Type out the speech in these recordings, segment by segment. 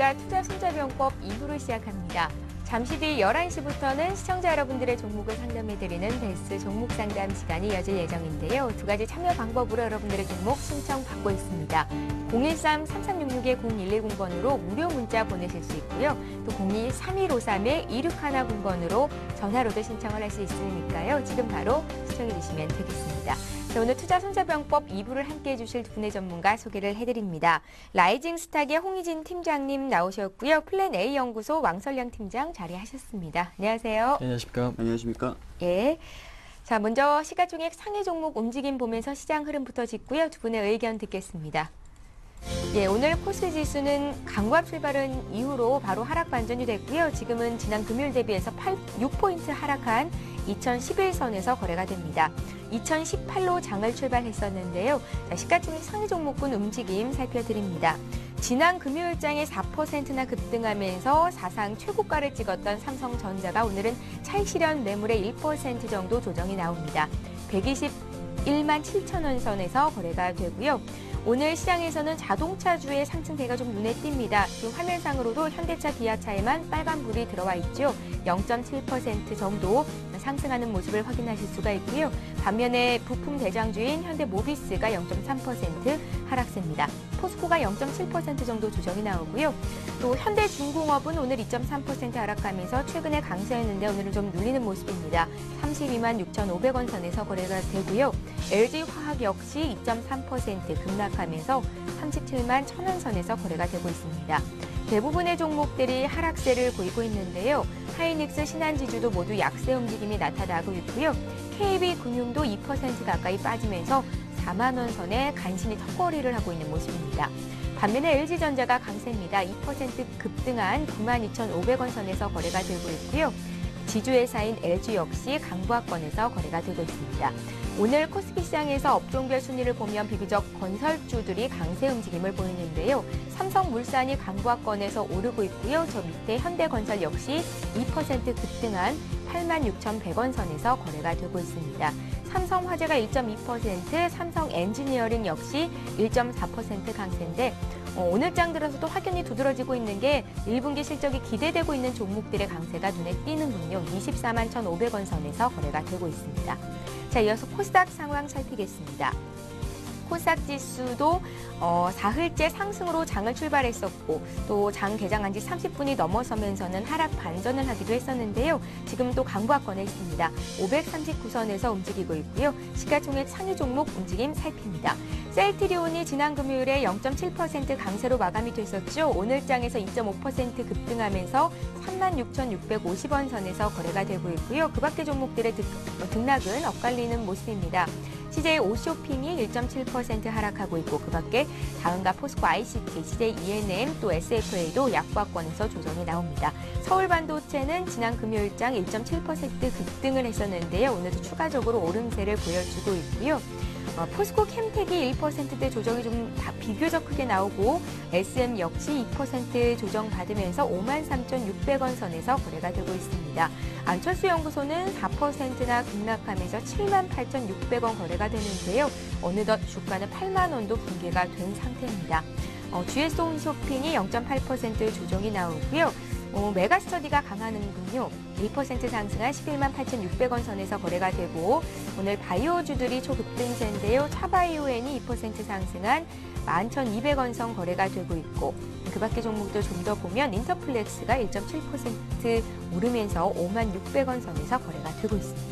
안녕하십니까. 투자손자병법 2부를 시작합니다. 잠시 뒤 11시부터는 시청자 여러분들의 종목을 상담해드리는 베스트 종목 상담 시간이 이어질 예정인데요. 두 가지 참여 방법으로 여러분들의 종목 신청받고 있습니다. 013-3366-0110번으로 무료 문자 보내실 수 있고요. 또 02-3153-2610번으로 전화로도 신청을 할 수 있으니까요. 지금 바로 시청해 주시면 되겠습니다. 자, 오늘 투자손자병법 2부를 함께해 주실 두 분의 전문가 소개를 해드립니다. 라이징스탁의 홍희진 팀장님 나오셨고요. 플랜A 연구소 왕설령 팀장 자리하셨습니다. 안녕하세요. 안녕하십니까. 안녕하십니까. 예. 자, 먼저 시가총액 상위 종목 움직임 보면서 시장 흐름부터 짚고요. 두 분의 의견 듣겠습니다. 예, 오늘 코스피 지수는 강보합 출발은 이후로 바로 하락 반전이 됐고요. 지금은 지난 금요일 대비해서 6포인트 하락한 2011선에서 거래가 됩니다. 2018로 장을 출발했었는데요. 자, 시가총액 상위 종목군 움직임 살펴드립니다. 지난 금요일장에 4%나 급등하면서 사상 최고가를 찍었던 삼성전자가 오늘은 차익 실현 매물의 1% 정도 조정이 나옵니다. 121만 7천 원 선에서 거래가 되고요. 오늘 시장에서는 자동차주의 상승세가 좀 눈에 띕니다. 지금 화면상으로도 현대차, 기아차에만 빨간불이 들어와 있죠. 0.7% 정도 상승하는 모습을 확인하실 수가 있고요. 반면에 부품 대장주인 현대모비스가 0.3% 하락세입니다. 포스코가 0.7% 정도 조정이 나오고요. 또 현대중공업은 오늘 2.3% 하락하면서 최근에 강세였는데 오늘은 좀 눌리는 모습입니다. 32만 6,500원 선에서 거래가 되고요. LG화학 역시 2.3% 급락하면서 37만 1,000원 선에서 거래가 되고 있습니다. 대부분의 종목들이 하락세를 보이고 있는데요. 하이닉스, 신한지주도 모두 약세 움직임이 나타나고 있고요. KB금융도 2% 가까이 빠지면서 4만 원 선에 간신히 턱걸이를 하고 있는 모습입니다. 반면에 LG전자가 강세입니다. 2% 급등한 92,500원 선에서 거래가 되고 있고요. 지주회사인 LG 역시 강보합권에서 거래가 되고 있습니다. 오늘 코스피 시장에서 업종별 순위를 보면 비교적 건설주들이 강세 움직임을 보이는데요. 삼성물산이 강보합권에서 오르고 있고요. 저 밑에 현대건설 역시 2% 급등한 86,100원 선에서 거래가 되고 있습니다. 삼성화재가 1.2%, 삼성엔지니어링 역시 1.4% 강세인데 오늘장 들어서도 확연히 두드러지고 있는 게 1분기 실적이 기대되고 있는 종목들의 강세가 눈에 띄는군요. 24만 1,500원 선에서 거래가 되고 있습니다. 자, 이어서 코스닥 상황 살피겠습니다. 코스닥 지수도 사흘째 상승으로 장을 출발했었고 또 장 개장한 지 30분이 넘어서면서는 하락 반전을 하기도 했었는데요. 지금 또 강보합권에 있습니다. 539선에서 움직이고 있고요. 시가총액 상위 종목 움직임 살핍니다. 셀트리온이 지난 금요일에 0.7% 강세로 마감이 됐었죠. 오늘장에서 2.5% 급등하면서 36,650원 선에서 거래가 되고 있고요. 그 밖의 종목들의 등락은 엇갈리는 모습입니다. CJ 오쇼핑이 1.7% 하락하고 있고 그 밖에 다음과 포스코 ICT, CJ ENM, 또 SFA도 약보합권에서 조정이 나옵니다. 서울반도체는 지난 금요일장 1.7% 급등을 했었는데요. 오늘도 추가적으로 오름세를 보여주고 있고요. 포스코 캠텍이 1%대 조정이 좀 비교적 크게 나오고 SM 역시 2% 조정받으면서 53,600원 선에서 거래가 되고 있습니다. 안철수 연구소는 4%나 급락하면서 78,600원 거래가 되는데요. 어느덧 주가는 8만 원도 붕괴가 된 상태입니다. GS 홈쇼핑이 0.8% 조정이 나오고요. 메가스터디가 강하는군요. 1% 상승한 11만 8,600원 선에서 거래가 되고 오늘 바이오주들이 초급등세인데요. 차바이오엔이 2% 상승한 11,200원 선 거래가 되고 있고 그 밖의 종목도 좀 더 보면 인터플렉스가 1.7% 오르면서 56,600원 선에서 거래가 되고 있습니다.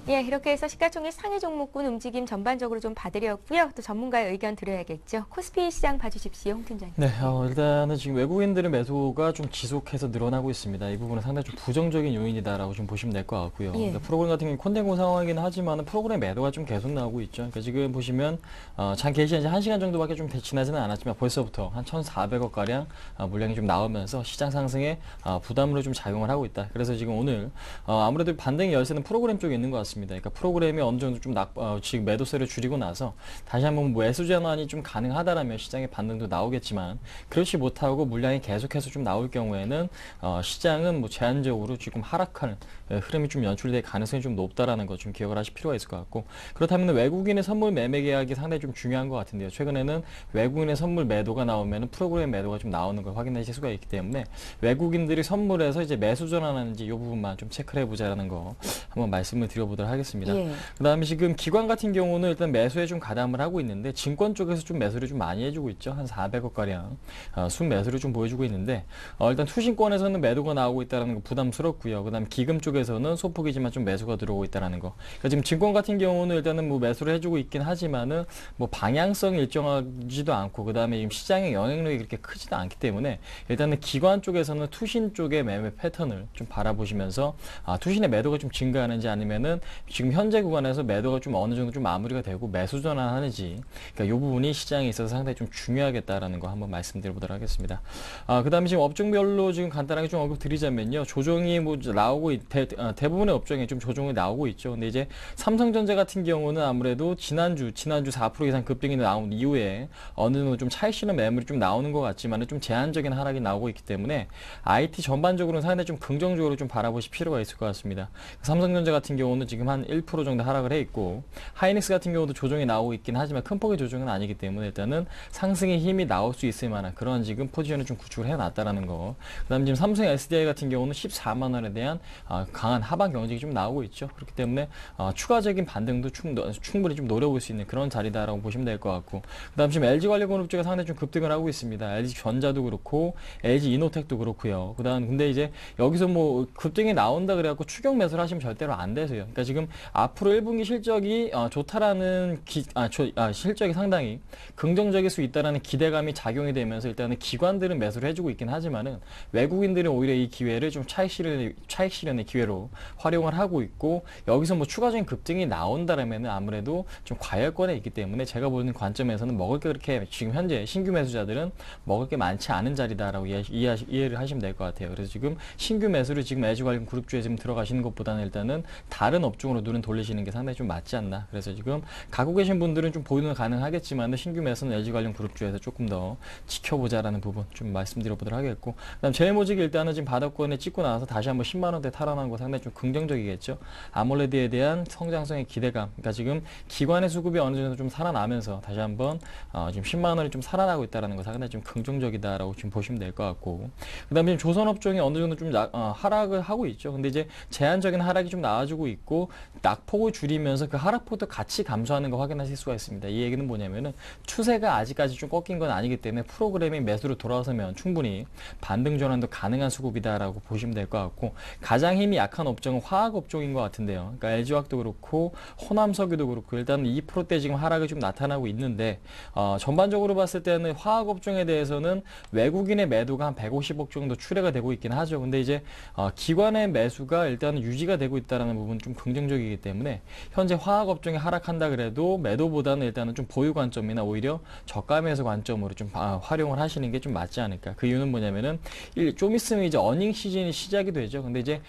예, 이렇게 해서 시가총액 상위 종목군 움직임 전반적으로 좀 봐드렸고요. 또 전문가의 의견 들어야겠죠. 코스피 시장 봐주십시오, 홍 팀장님. 네, 일단은 지금 외국인들의 매도가 좀 지속해서 늘어나고 있습니다. 이 부분은 상당히 좀 부정적인 요인이다라고 좀 보시면 될 것 같고요. 예. 그러니까 프로그램 같은 경우는 콘덴고 상황이긴 하지만 프로그램 매도가 좀 계속 나오고 있죠. 그러니까 지금 보시면 장 개시 이제 1시간 정도밖에 좀 지나지는 않았지만 벌써부터 한 1,400억 가량 물량이 좀 나오면서 시장 상승에 부담으로 좀 작용을 하고 있다. 그래서 지금 오늘 아무래도 반등의 열쇠는 프로그램 쪽에 있는 것 같습니다. 같습니다. 그러니까 프로그램이 어느 정도 좀 지금 매도세를 줄이고 나서 다시 한번 매수 전환이 좀 가능하다라면 시장의 반등도 나오겠지만 그렇지 못하고 물량이 계속해서 좀 나올 경우에는 시장은 뭐 제한적으로 지금 하락하는 흐름이 좀 연출될 가능성이 좀 높다라는 거 좀 기억을 하실 필요가 있을 것 같고 그렇다면 외국인의 선물 매매 계약이 상당히 좀 중요한 것 같은데요. 최근에는 외국인의 선물 매도가 나오면 프로그램 매도가 좀 나오는 걸 확인하실 수가 있기 때문에 외국인들이 선물해서 이제 매수 전환하는지 이 부분만 좀 체크를 해보자라는 거 한번 말씀을 드려보도록 하겠습니다. 예. 그다음에 지금 기관 같은 경우는 일단 매수에 좀 가담을 하고 있는데 증권 쪽에서 좀 매수를 좀 많이 해주고 있죠. 한 400억 가량 순매수를 좀 보여주고 있는데 일단 투신권에서는 매도가 나오고 있다는 거 부담스럽고요. 그다음에 기금 쪽에서는 소폭이지만 좀 매수가 들어오고 있다는 거. 그러니까 지금 증권 같은 경우는 일단은 뭐 매수를 해주고 있긴 하지만은 뭐 방향성이 일정하지도 않고 그다음에 지금 시장의 영향력이 그렇게 크지도 않기 때문에 일단은 기관 쪽에서는 투신 쪽의 매매 패턴을 좀 바라보시면서 투신의 매도가 좀 증가하는지 아니면은 지금 현재 구간에서 매도가 좀 어느 정도 좀 마무리가 되고 매수 전환하는지 그러니까 이 부분이 시장에 있어서 상당히 좀 중요하겠다라는 거 한번 말씀드려보도록 하겠습니다. 그다음에 지금 업종별로 지금 간단하게 좀 언급드리자면요. 조정이 뭐 나오고 대부분의 업종에 좀 조정이 나오고 있죠. 근데 이제 삼성전자 같은 경우는 아무래도 지난주 4% 이상 급등이 나온 이후에 어느 정도 좀 차익 실현 매물이 좀 나오는 것 같지만은 좀 제한적인 하락이 나오고 있기 때문에 IT 전반적으로는 상당히 좀 긍정적으로 좀 바라보실 필요가 있을 것 같습니다. 삼성전자 같은 경우는 지금 한 1% 정도 하락을 해 있고 하이닉스 같은 경우도 조정이 나오고 있긴 하지만 큰 폭의 조정은 아니기 때문에 일단은 상승의 힘이 나올 수 있을 만한 그런 지금 포지션을 좀 구축을 해놨다라는 거. 그다음 지금 삼성 SDI 같은 경우는 14만 원에 대한 강한 하방 경직이 좀 나오고 있죠. 그렇기 때문에 추가적인 반등도 충분히 좀 노려볼 수 있는 그런 자리다라고 보시면 될 것 같고 그다음 지금 LG관리그룹 쪽에 상당히 좀 급등을 하고 있습니다. LG전자도 그렇고 LG이노텍도 그렇고요. 그다음 근데 이제 여기서 뭐 급등이 나온다 그래갖고 추격 매수를 하시면 절대로 안 되세요. 그러니까 지금 앞으로 1분기 실적이 좋다라는 실적이 상당히 긍정적일 수 있다라는 기대감이 작용이 되면서 일단은 기관들은 매수를 해주고 있긴 하지만은 외국인들은 오히려 이 기회를 좀 차익 실현의 기회로 활용을 하고 있고 여기서 뭐 추가적인 급등이 나온다라면은 아무래도 좀 과열권에 있기 때문에 제가 보는 관점에서는 먹을 게 그렇게 지금 현재 신규 매수자들은 먹을 게 많지 않은 자리다라고 이해를 하시면 될 것 같아요. 그래서 지금 신규 매수를 지금 LG관리금 그룹주에 지금 들어가시는 것보다는 일단은 다른 업종으로 눈을 돌리시는 게 상당히 좀 맞지 않나. 그래서 지금 갖고 계신 분들은 좀 보유는 가능하겠지만 신규 매수는 LG관리금 그룹주에서 조금 더 지켜보자라는 부분 좀 말씀드려보도록 하겠고 그다음 제일모직이 일단은 지금 바닥권에 찍고 나와서 다시 한번 10만 원대 탈환한 거 상당히 좀 긍정적이겠죠. 아몰레드에 대한 성장성의 기대감. 그러니까 지금 기관의 수급이 어느 정도 좀 살아나면서 다시 한번 지금 10만 원이 좀 살아나고 있다는 거 상당히 좀 긍정적이다라고 지금 보시면 될 것 같고 그다음에 지금 조선업종이 어느 정도 좀 하락을 하고 있죠. 근데 이제 제한적인 하락이 좀 나와주고 있고 낙폭을 줄이면서 그 하락폭도 같이 감소하는 거 확인하실 수가 있습니다. 이 얘기는 뭐냐면은 추세가 아직까지 좀 꺾인 건 아니기 때문에 프로그램이 매수로 돌아서면 충분히 반등 전환도 가능한 수급이다라고 보시면 될 것 같고 가장 힘이 약한 업종은 화학 업종인 것 같은데요. 그러니까 LG화학도 그렇고 호남석유도 그렇고 일단 2%대 지금 하락이 좀 나타나고 있는데 전반적으로 봤을 때는 화학 업종에 대해서는 외국인의 매도가 한 150억 정도 출회가 되고 있긴 하죠. 근데 이제 기관의 매수가 일단은 유지가 되고 있다는 부분은 좀 긍정적이기 때문에 현재 화학 업종이 하락한다 그래도 매도보다는 일단은 좀 보유 관점이나 오히려 저가 매수 관점으로 좀 활용을 하시는 게 좀 맞지 않을까. 그 이유는 뭐냐면은 좀 있으면 이제 어닝 시즌이 시작이 되죠. 근데 이제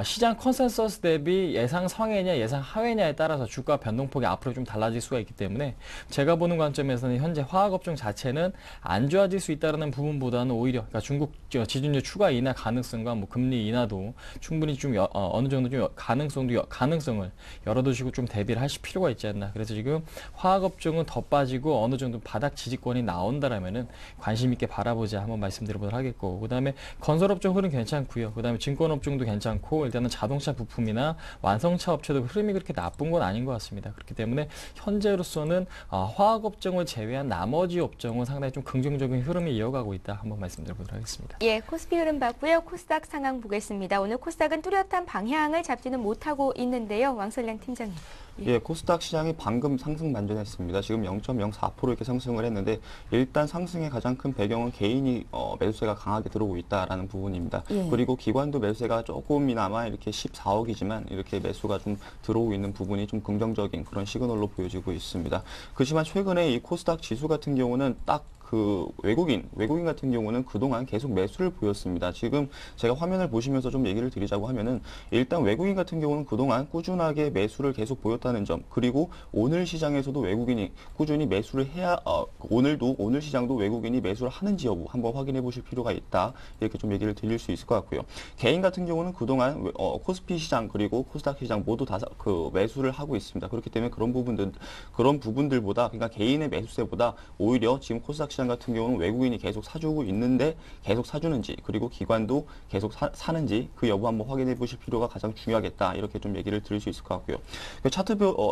시장 컨센서스 대비 예상 상회냐 예상 하회냐에 따라서 주가 변동폭이 앞으로 좀 달라질 수가 있기 때문에 제가 보는 관점에서는 현재 화학업종 자체는 안 좋아질 수 있다는 부분보다는 오히려 그러니까 중국 지준율 추가 인하 가능성과 뭐 금리 인하도 충분히 좀 어느 정도 좀 가능성을 열어두시고 좀 대비를 하실 필요가 있지 않나. 그래서 지금 화학업종은 더 빠지고 어느 정도 바닥 지지권이 나온다라면은 관심 있게 바라보자 한번 말씀드려보도록 하겠고 그다음에 건설업종 흐름 괜찮고요. 그다음에 증권업종도 괜찮고 일단은 자동차 부품이나 완성차 업체도 흐름이 그렇게 나쁜 건 아닌 것 같습니다. 그렇기 때문에 현재로서는 화학업종을 제외한 나머지 업종은 상당히 좀 긍정적인 흐름이 이어가고 있다 한번 말씀드려보도록 하겠습니다. 예, 코스피 흐름 봤고요. 코스닥 상황 보겠습니다. 오늘 코스닥은 뚜렷한 방향을 잡지는 못하고 있는데요. 왕설량 팀장님. 예, 코스닥 시장이 방금 상승 반전했습니다. 지금 0.04% 이렇게 상승을 했는데 일단 상승의 가장 큰 배경은 개인이 매수세가 강하게 들어오고 있다라는 부분입니다. 예. 그리고 기관도 매수세가 조금이나마 이렇게 14억이지만 이렇게 매수가 좀 들어오고 있는 부분이 좀 긍정적인 그런 시그널로 보여지고 있습니다. 그렇지만 최근에 이 코스닥 지수 같은 경우는 딱 그 외국인 같은 경우는 그동안 계속 매수를 보였습니다. 지금 제가 화면을 보시면서 좀 얘기를 드리자고 하면은 일단 외국인 같은 경우는 그동안 꾸준하게 매수를 계속 보였다는 점, 그리고 오늘 시장에서도 외국인이 꾸준히 매수를 해야 오늘 시장도 외국인이 매수를 하는지 여부 한번 확인해 보실 필요가 있다. 이렇게 좀 얘기를 드릴 수 있을 것 같고요. 개인 같은 경우는 그동안 코스피 시장 그리고 코스닥 시장 모두 다 그 매수를 하고 있습니다. 그렇기 때문에 그런 부분들보다, 그러니까 개인의 매수세보다 오히려 지금 코스닥 시장 같은 경우는 외국인이 계속 사주고 있는데 계속 사주는지, 그리고 기관도 계속 사는지 그 여부 한번 확인해 보실 필요가 가장 중요하겠다. 이렇게 좀 얘기를 드릴 수 있을 것 같고요.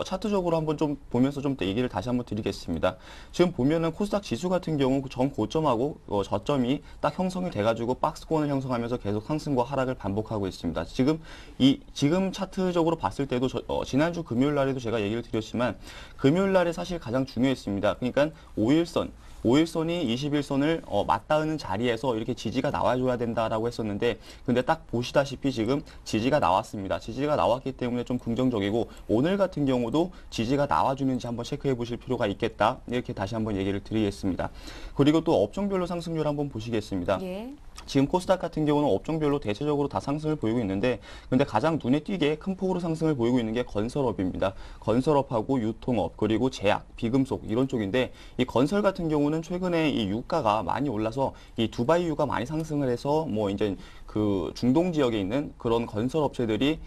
차트적으로 한번 좀 보면서 좀 얘기를 다시 한번 드리겠습니다. 지금 보면은 코스닥 지수 같은 경우 전 고점하고 저점이 딱 형성이 돼가지고 박스권을 형성하면서 계속 상승과 하락을 반복하고 있습니다. 지금 차트적으로 봤을 때도 지난주 금요일 날에도 제가 얘기를 드렸지만 금요일 날에 사실 가장 중요했습니다. 그러니까 5일선이 21선을 맞닿는 자리에서 이렇게 지지가 나와줘야 된다라고 했었는데, 근데 딱 보시다시피 지금 지지가 나왔습니다. 지지가 나왔기 때문에 좀 긍정적이고, 오늘 같은 경우도 지지가 나와주는지 한번 체크해 보실 필요가 있겠다. 이렇게 다시 한번 얘기를 드리겠습니다. 그리고 또 업종별로 상승률 한번 보시겠습니다. 예. 지금 코스닥 같은 경우는 업종별로 대체적으로 다 상승을 보이고 있는데, 근데 가장 눈에 띄게 큰 폭으로 상승을 보이고 있는 게 건설업입니다. 건설업하고 유통업, 그리고 제약, 비금속 이런 쪽인데, 이 건설 같은 경우는 최근에 이 유가가 많이 올라서 이 두바이유가 많이 상승을 해서 뭐 이제 그 중동 지역에 있는 그런 건설업체들이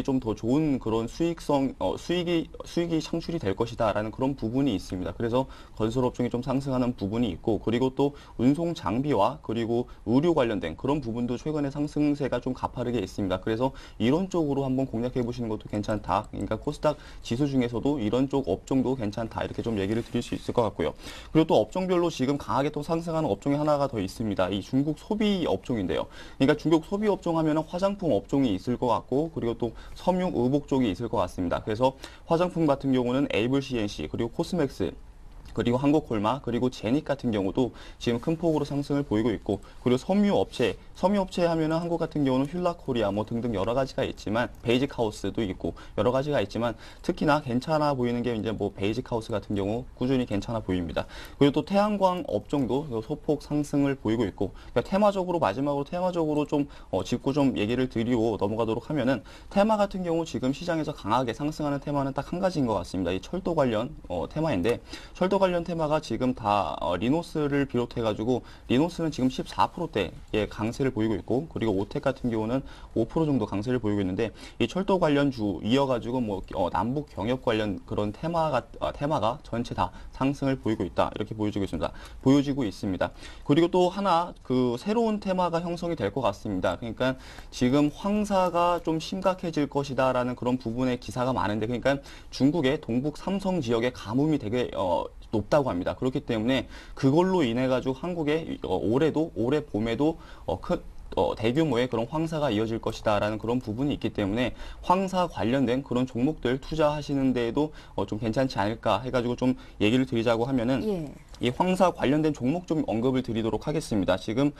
좀 더 좋은 그런 수익이 창출이 될 것이다라는 그런 부분이 있습니다. 그래서 건설업종이 좀 상승하는 부분이 있고, 그리고 또 운송 장비와 그리고 의료 관련된 그런 부분도 최근에 상승세가 좀 가파르게 있습니다. 그래서 이런 쪽으로 한번 공략해 보시는 것도 괜찮다. 그러니까 코스닥 지수 중에서도 이런 쪽 업종도 괜찮다. 이렇게 좀 얘기를 드릴 수 있을 것 같고요. 그리고 또 업종별로 지금 강하게 또 상승하는 업종이 하나가 더 있습니다. 이 중국 소비 업종인데요. 그러니까 중국 소비 업종 하면은 화장품 업종이 있을 것 같고, 그리고 또 섬유 의복 쪽이 있을 것 같습니다. 그래서 화장품 같은 경우는 에이블 CNC, 그리고 코스맥스, 그리고 한국콜마, 그리고 제닉 같은 경우도 지금 큰 폭으로 상승을 보이고 있고, 그리고 섬유업체 하면은 한국 같은 경우는 휠라코리아 뭐 등등 여러 가지가 있지만, 베이직하우스도 있고 여러 가지가 있지만, 특히나 괜찮아 보이는 게 이제 뭐 베이직하우스 같은 경우 꾸준히 괜찮아 보입니다. 그리고 또 태양광 업종도 소폭 상승을 보이고 있고, 그러니까 마지막으로 테마적으로 좀 짚고 좀 얘기를 드리고 넘어가도록 하면은, 테마 같은 경우 지금 시장에서 강하게 상승하는 테마는 딱 한 가지인 것 같습니다. 이 철도 관련 테마인데, 철도 관련 테마가 지금 다 리노스를 비롯해가지고, 리노스는 지금 14%대의 강세를 보이고 있고, 그리고 오텍 같은 경우는 5% 정도 강세를 보이고 있는데, 이 철도 관련주 이어가지고 뭐 남북 경협 관련 그런 테마가 전체 다 상승을 보이고 있다. 이렇게 보여지고 있습니다. 그리고 또 하나 그 새로운 테마가 형성이 될 것 같습니다. 그러니까 지금 황사가 좀 심각해질 것이다라는 그런 부분의 기사가 많은데, 그러니까 중국의 동북 삼성 지역의 가뭄이 되게 높다고 합니다. 그렇기 때문에 그걸로 인해 가지고 한국에 올해 봄에도 대규모의 그런 황사가 이어질 것이다라는 그런 부분이 있기 때문에, 황사 관련된 그런 종목들 투자하시는 데에도 좀 괜찮지 않을까 해가지고 좀 얘기를 드리자고 하면은, 예. 이 황사 관련된 종목 좀 언급을 드리도록 하겠습니다. 지금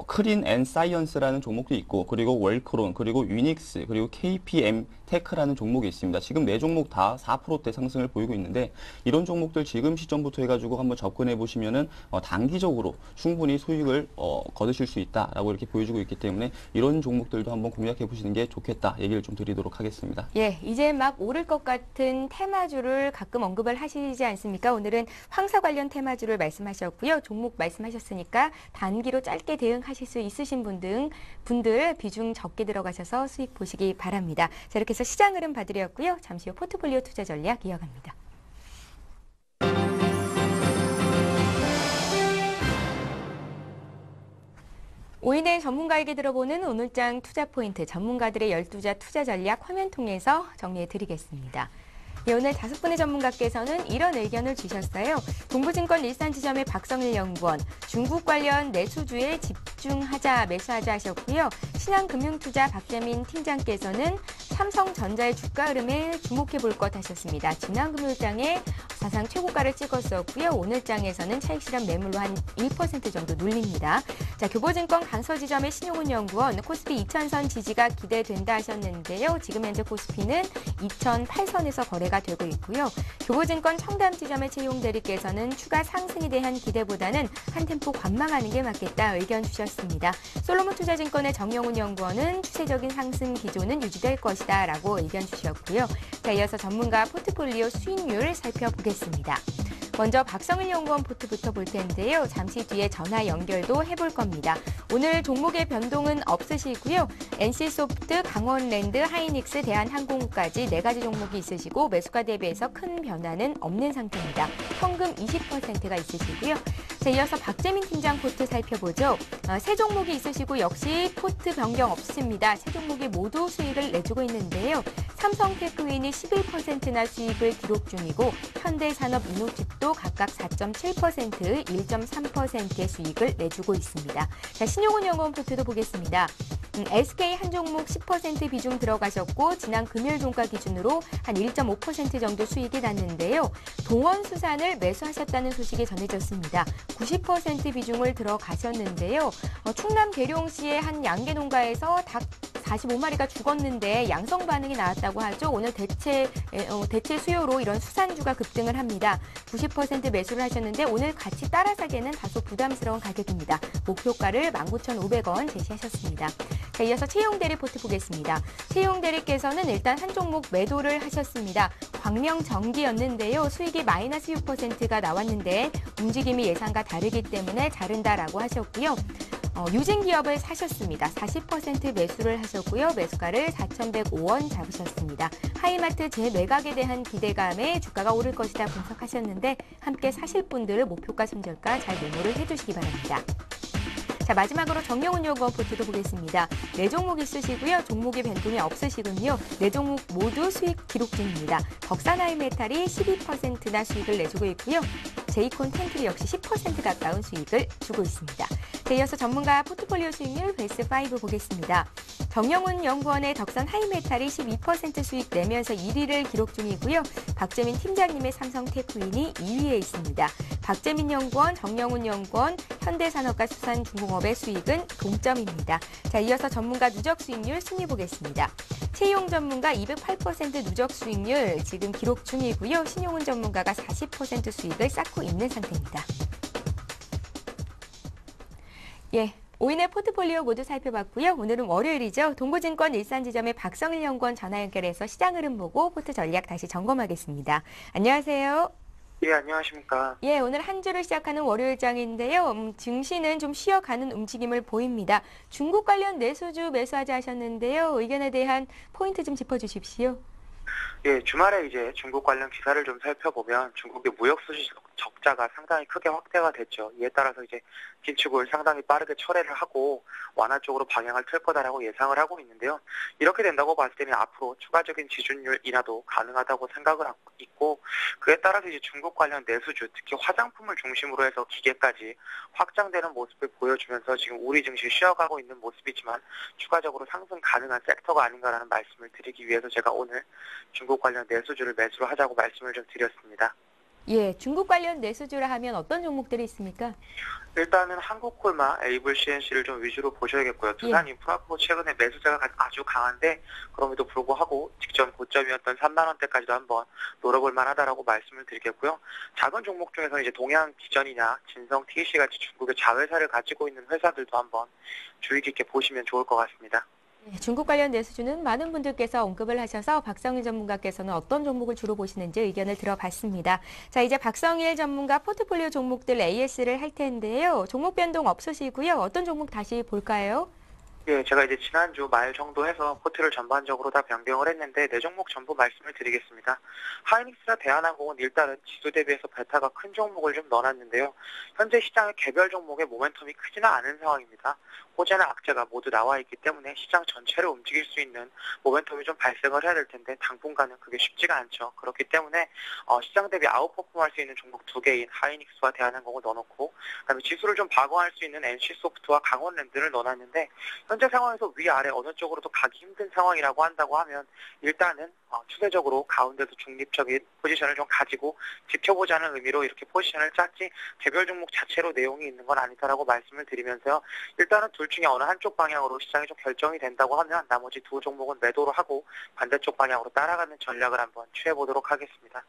크린 앤 사이언스라는 종목도 있고, 그리고 웰크론, 그리고 유닉스, 그리고 KPM 테크라는 종목이 있습니다. 지금 네 종목 다 4%대 상승을 보이고 있는데, 이런 종목들 지금 시점부터 해가지고 한번 접근해 보시면은 단기적으로 충분히 수익을 거두실 수 있다라고 이렇게 보여주고 있기 때문에, 이런 종목들도 한번 공략해 보시는 게 좋겠다 얘기를 좀 드리도록 하겠습니다. 예, 이제 막 오를 것 같은 테마주를 가끔 언급을 하시지 않습니까? 오늘은 황사 관련 테마주를 말씀하셨고요. 종목 말씀하셨으니까 단기로 짧게 대응하실 수 있으신 분들 비중 적게 들어가셔서 수익 보시기 바랍니다. 자, 이렇게 해서 시장 흐름 봐드렸고요. 잠시 후 포트폴리오 투자 전략 이어갑니다. 오인의 전문가에게 들어보는 오늘장 투자 포인트, 전문가들의 12자 투자 전략 화면 통해서 정리해 드리겠습니다. 예, 오늘 5분의 전문가께서는 이런 의견을 주셨어요. 동부증권 일산지점의 박성일 연구원, 중국 관련 내수주에 매수하자 하셨고요. 신한금융투자 박재민 팀장께서는 삼성전자의 주가 흐름에 주목해 볼 것 하셨습니다. 지난 금요일장에 사상 최고가를 찍었었고요. 오늘장에서는 차익 실현 매물로 한 1% 정도 눌립니다. 자, 교보증권 강서지점의 신용훈 연구원, 코스피 2000선 지지가 기대된다 하셨는데요. 지금 현재 코스피는 2008선에서 거래가 되고 있고요. 교보증권 청담지점의 최용 대리께서는 추가 상승에 대한 기대보다는 한 템포 관망하는 게 맞겠다 의견 주셨습니다. 솔로몬 투자증권의 정영훈 연구원은 추세적인 상승 기조는 유지될 것이다 라고 의견 주셨고요. 자, 이어서 전문가 포트폴리오 수익률 살펴보겠습니다. 먼저 박성일 연구원 포트부터 볼 텐데요. 잠시 뒤에 전화 연결도 해볼 겁니다. 오늘 종목의 변동은 없으시고요. NC소프트, 강원랜드, 하이닉스, 대한항공까지 4가지 종목이 있으시고 매수가 대비해서 큰 변화는 없는 상태입니다. 현금 20%가 있으시고요. 자, 이어서 박재민 팀장 포트 살펴보죠. 세 종목이 있으시고 역시 포트 변경 없습니다. 세 종목이 모두 수익을 내주고 있는데요. 삼성테크윈이 11%나 수익을 기록 중이고 현대산업, 이노칩도 각각 4.7%, 1.3%의 수익을 내주고 있습니다. 자, 신용훈 연구원 포트도 보겠습니다. SK 한 종목 10% 비중 들어가셨고 지난 금요일 종가 기준으로 한 1.5% 정도 수익이 났는데요. 동원수산을 매수하셨다는 소식이 전해졌습니다. 90% 비중을 들어가셨는데요. 충남 계룡시의 한 양계 농가에서 닭 45마리가 죽었는데 양성 반응이 나왔다고 하죠. 오늘 대체 수요로 이런 수산주가 급등을 합니다. 90% 매수를 하셨는데 오늘 같이 따라 사기에는 다소 부담스러운 가격입니다. 목표가를 19,500원 제시하셨습니다. 자, 이어서 최용 대리 포트 보겠습니다. 최용 대리께서는 일단 한 종목 매도를 하셨습니다. 광명전기였는데요. 수익이 마이너스 6%가 나왔는데 움직임이 예상과 다르기 때문에 자른다라고 하셨고요. 유진기업을 사셨습니다. 40% 매수를 하셨고요. 매수가를 4,105원 잡으셨습니다. 하이마트 재매각에 대한 기대감에 주가가 오를 것이다 분석하셨는데 함께 사실 분들 목표가 손절가 잘 메모를 해주시기 바랍니다. 자, 마지막으로 정영훈 연구원 포트도 보겠습니다. 4종목 있으시고요. 종목의 변동이 없으시군요. 4종목 모두 수익 기록 중입니다. 덕산하이메탈이 12%나 수익을 내주고 있고요. 제이콘 텐트리 역시 10% 가까운 수익을 주고 있습니다. 자, 이어서 전문가 포트폴리오 수익률 베스트 5 보겠습니다. 정영훈 연구원의 덕산 하이메탈이 12% 수익 내면서 1위를 기록 중이고요. 박재민 팀장님의 삼성테크윈이 2위에 있습니다. 박재민 연구원, 정영훈 연구원, 현대산업과 수산중공업의 수익은 동점입니다. 자, 이어서 전문가 누적 수익률 순위 보겠습니다. 최용 전문가 208% 누적 수익률 지금 기록 중이고요. 신용훈 전문가가 40% 수익을 쌓고 있는 상태입니다. 예. 5인의 포트폴리오 모두 살펴봤고요. 오늘은 월요일이죠. 동부증권 일산지점의 박성일 연구원 전화 연결해서 시장 흐름 보고 포트 전략 다시 점검하겠습니다. 안녕하세요. 예, 안녕하십니까. 예, 오늘 한 주를 시작하는 월요일장인데요. 증시는 좀 쉬어가는 움직임을 보입니다. 중국 관련 내수주 매수하자 하셨는데요. 의견에 대한 포인트 좀 짚어주십시오. 예, 주말에 이제 중국 관련 기사를 좀 살펴보면 중국의 무역 수지 적자가 상당히 크게 확대가 됐죠. 이에 따라서 이제 긴축을 상당히 빠르게 철회를 하고 완화 쪽으로 방향을 틀 거다라고 예상을 하고 있는데요. 이렇게 된다고 봤을 때는 앞으로 추가적인 지준율 인하도 가능하다고 생각을 하고 있고 그에 따라서 이제 중국 관련 내수주, 특히 화장품을 중심으로 해서 기계까지 확장되는 모습을 보여주면서 지금 우리 증시 쉬어가고 있는 모습이지만 추가적으로 상승 가능한 섹터가 아닌가라는 말씀을 드리기 위해서 제가 오늘 중국 관련 내수주를 매수를 하자고 말씀을 좀 드렸습니다. 예, 중국 관련 내수주라 하면 어떤 종목들이 있습니까? 일단은 한국콜마, 에이블 CNC를 좀 위주로 보셔야겠고요. 두산인프라코 최근에 매수세가 아주 강한데 그럼에도 불구하고 직전 고점이었던 3만 원대까지도 한번 노려볼 만하다라고 말씀을 드리겠고요. 작은 종목 중에서 이제 동양 비전이나 진성 TC 같이 중국의 자회사를 가지고 있는 회사들도 한번 주의 깊게 보시면 좋을 것 같습니다. 중국 관련 내수주는 많은 분들께서 언급을 하셔서 박성일 전문가께서는 어떤 종목을 주로 보시는지 의견을 들어봤습니다. 자, 이제 박성일 전문가 포트폴리오 종목들 AS를 할 텐데요. 종목 변동 없으시고요. 어떤 종목 다시 볼까요? 예, 제가 이제 지난주 말 정도 해서 포트를 전반적으로 다 변경을 했는데 4종목 전부 말씀을 드리겠습니다. 하이닉스나 대한항공은 일단은 지수 대비해서 베타가 큰 종목을 좀 넣어놨는데요. 현재 시장의 개별 종목의 모멘텀이 크지는 않은 상황입니다. 호재나 악재가 모두 나와 있기 때문에 시장 전체를 움직일 수 있는 모멘텀이 좀 발생을 해야 될 텐데 당분간은 그게 쉽지가 않죠. 그렇기 때문에 시장 대비 아웃퍼폼할 수 있는 종목 두 개인 하이닉스와 대한항공을 넣어놓고 그다음에 지수를 좀 방어할 수 있는 NC소프트와 강원랜드를 넣어놨는데 현재 상황에서 위아래 어느 쪽으로도 가기 힘든 상황이라고 한다고 하면 일단은 추세적으로 가운데서 중립적인 포지션을 좀 가지고 지켜보자는 의미로 이렇게 포지션을 짰지 개별 종목 자체로 내용이 있는 건 아니다라고 말씀을 드리면서요. 일단은 둘 중에 어느 한쪽 방향으로 시장이 좀 결정이 된다고 하면 나머지 두 종목은 매도를 하고 반대쪽 방향으로 따라가는 전략을 한번 취해보도록 하겠습니다.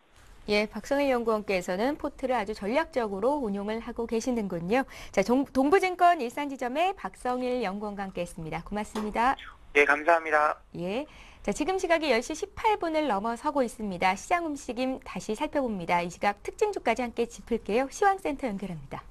예, 박성일 연구원께서는 포트를 아주 전략적으로 운용을 하고 계시는군요. 자, 동부증권 일산지점의 박성일 연구원과 함께했습니다. 고맙습니다. 예, 감사합니다. 예. 자, 지금 시각이 10시 18분을 넘어서고 있습니다. 시장 움직임 다시 살펴봅니다. 이 시각 특징주까지 함께 짚을게요. 시황센터 연결합니다.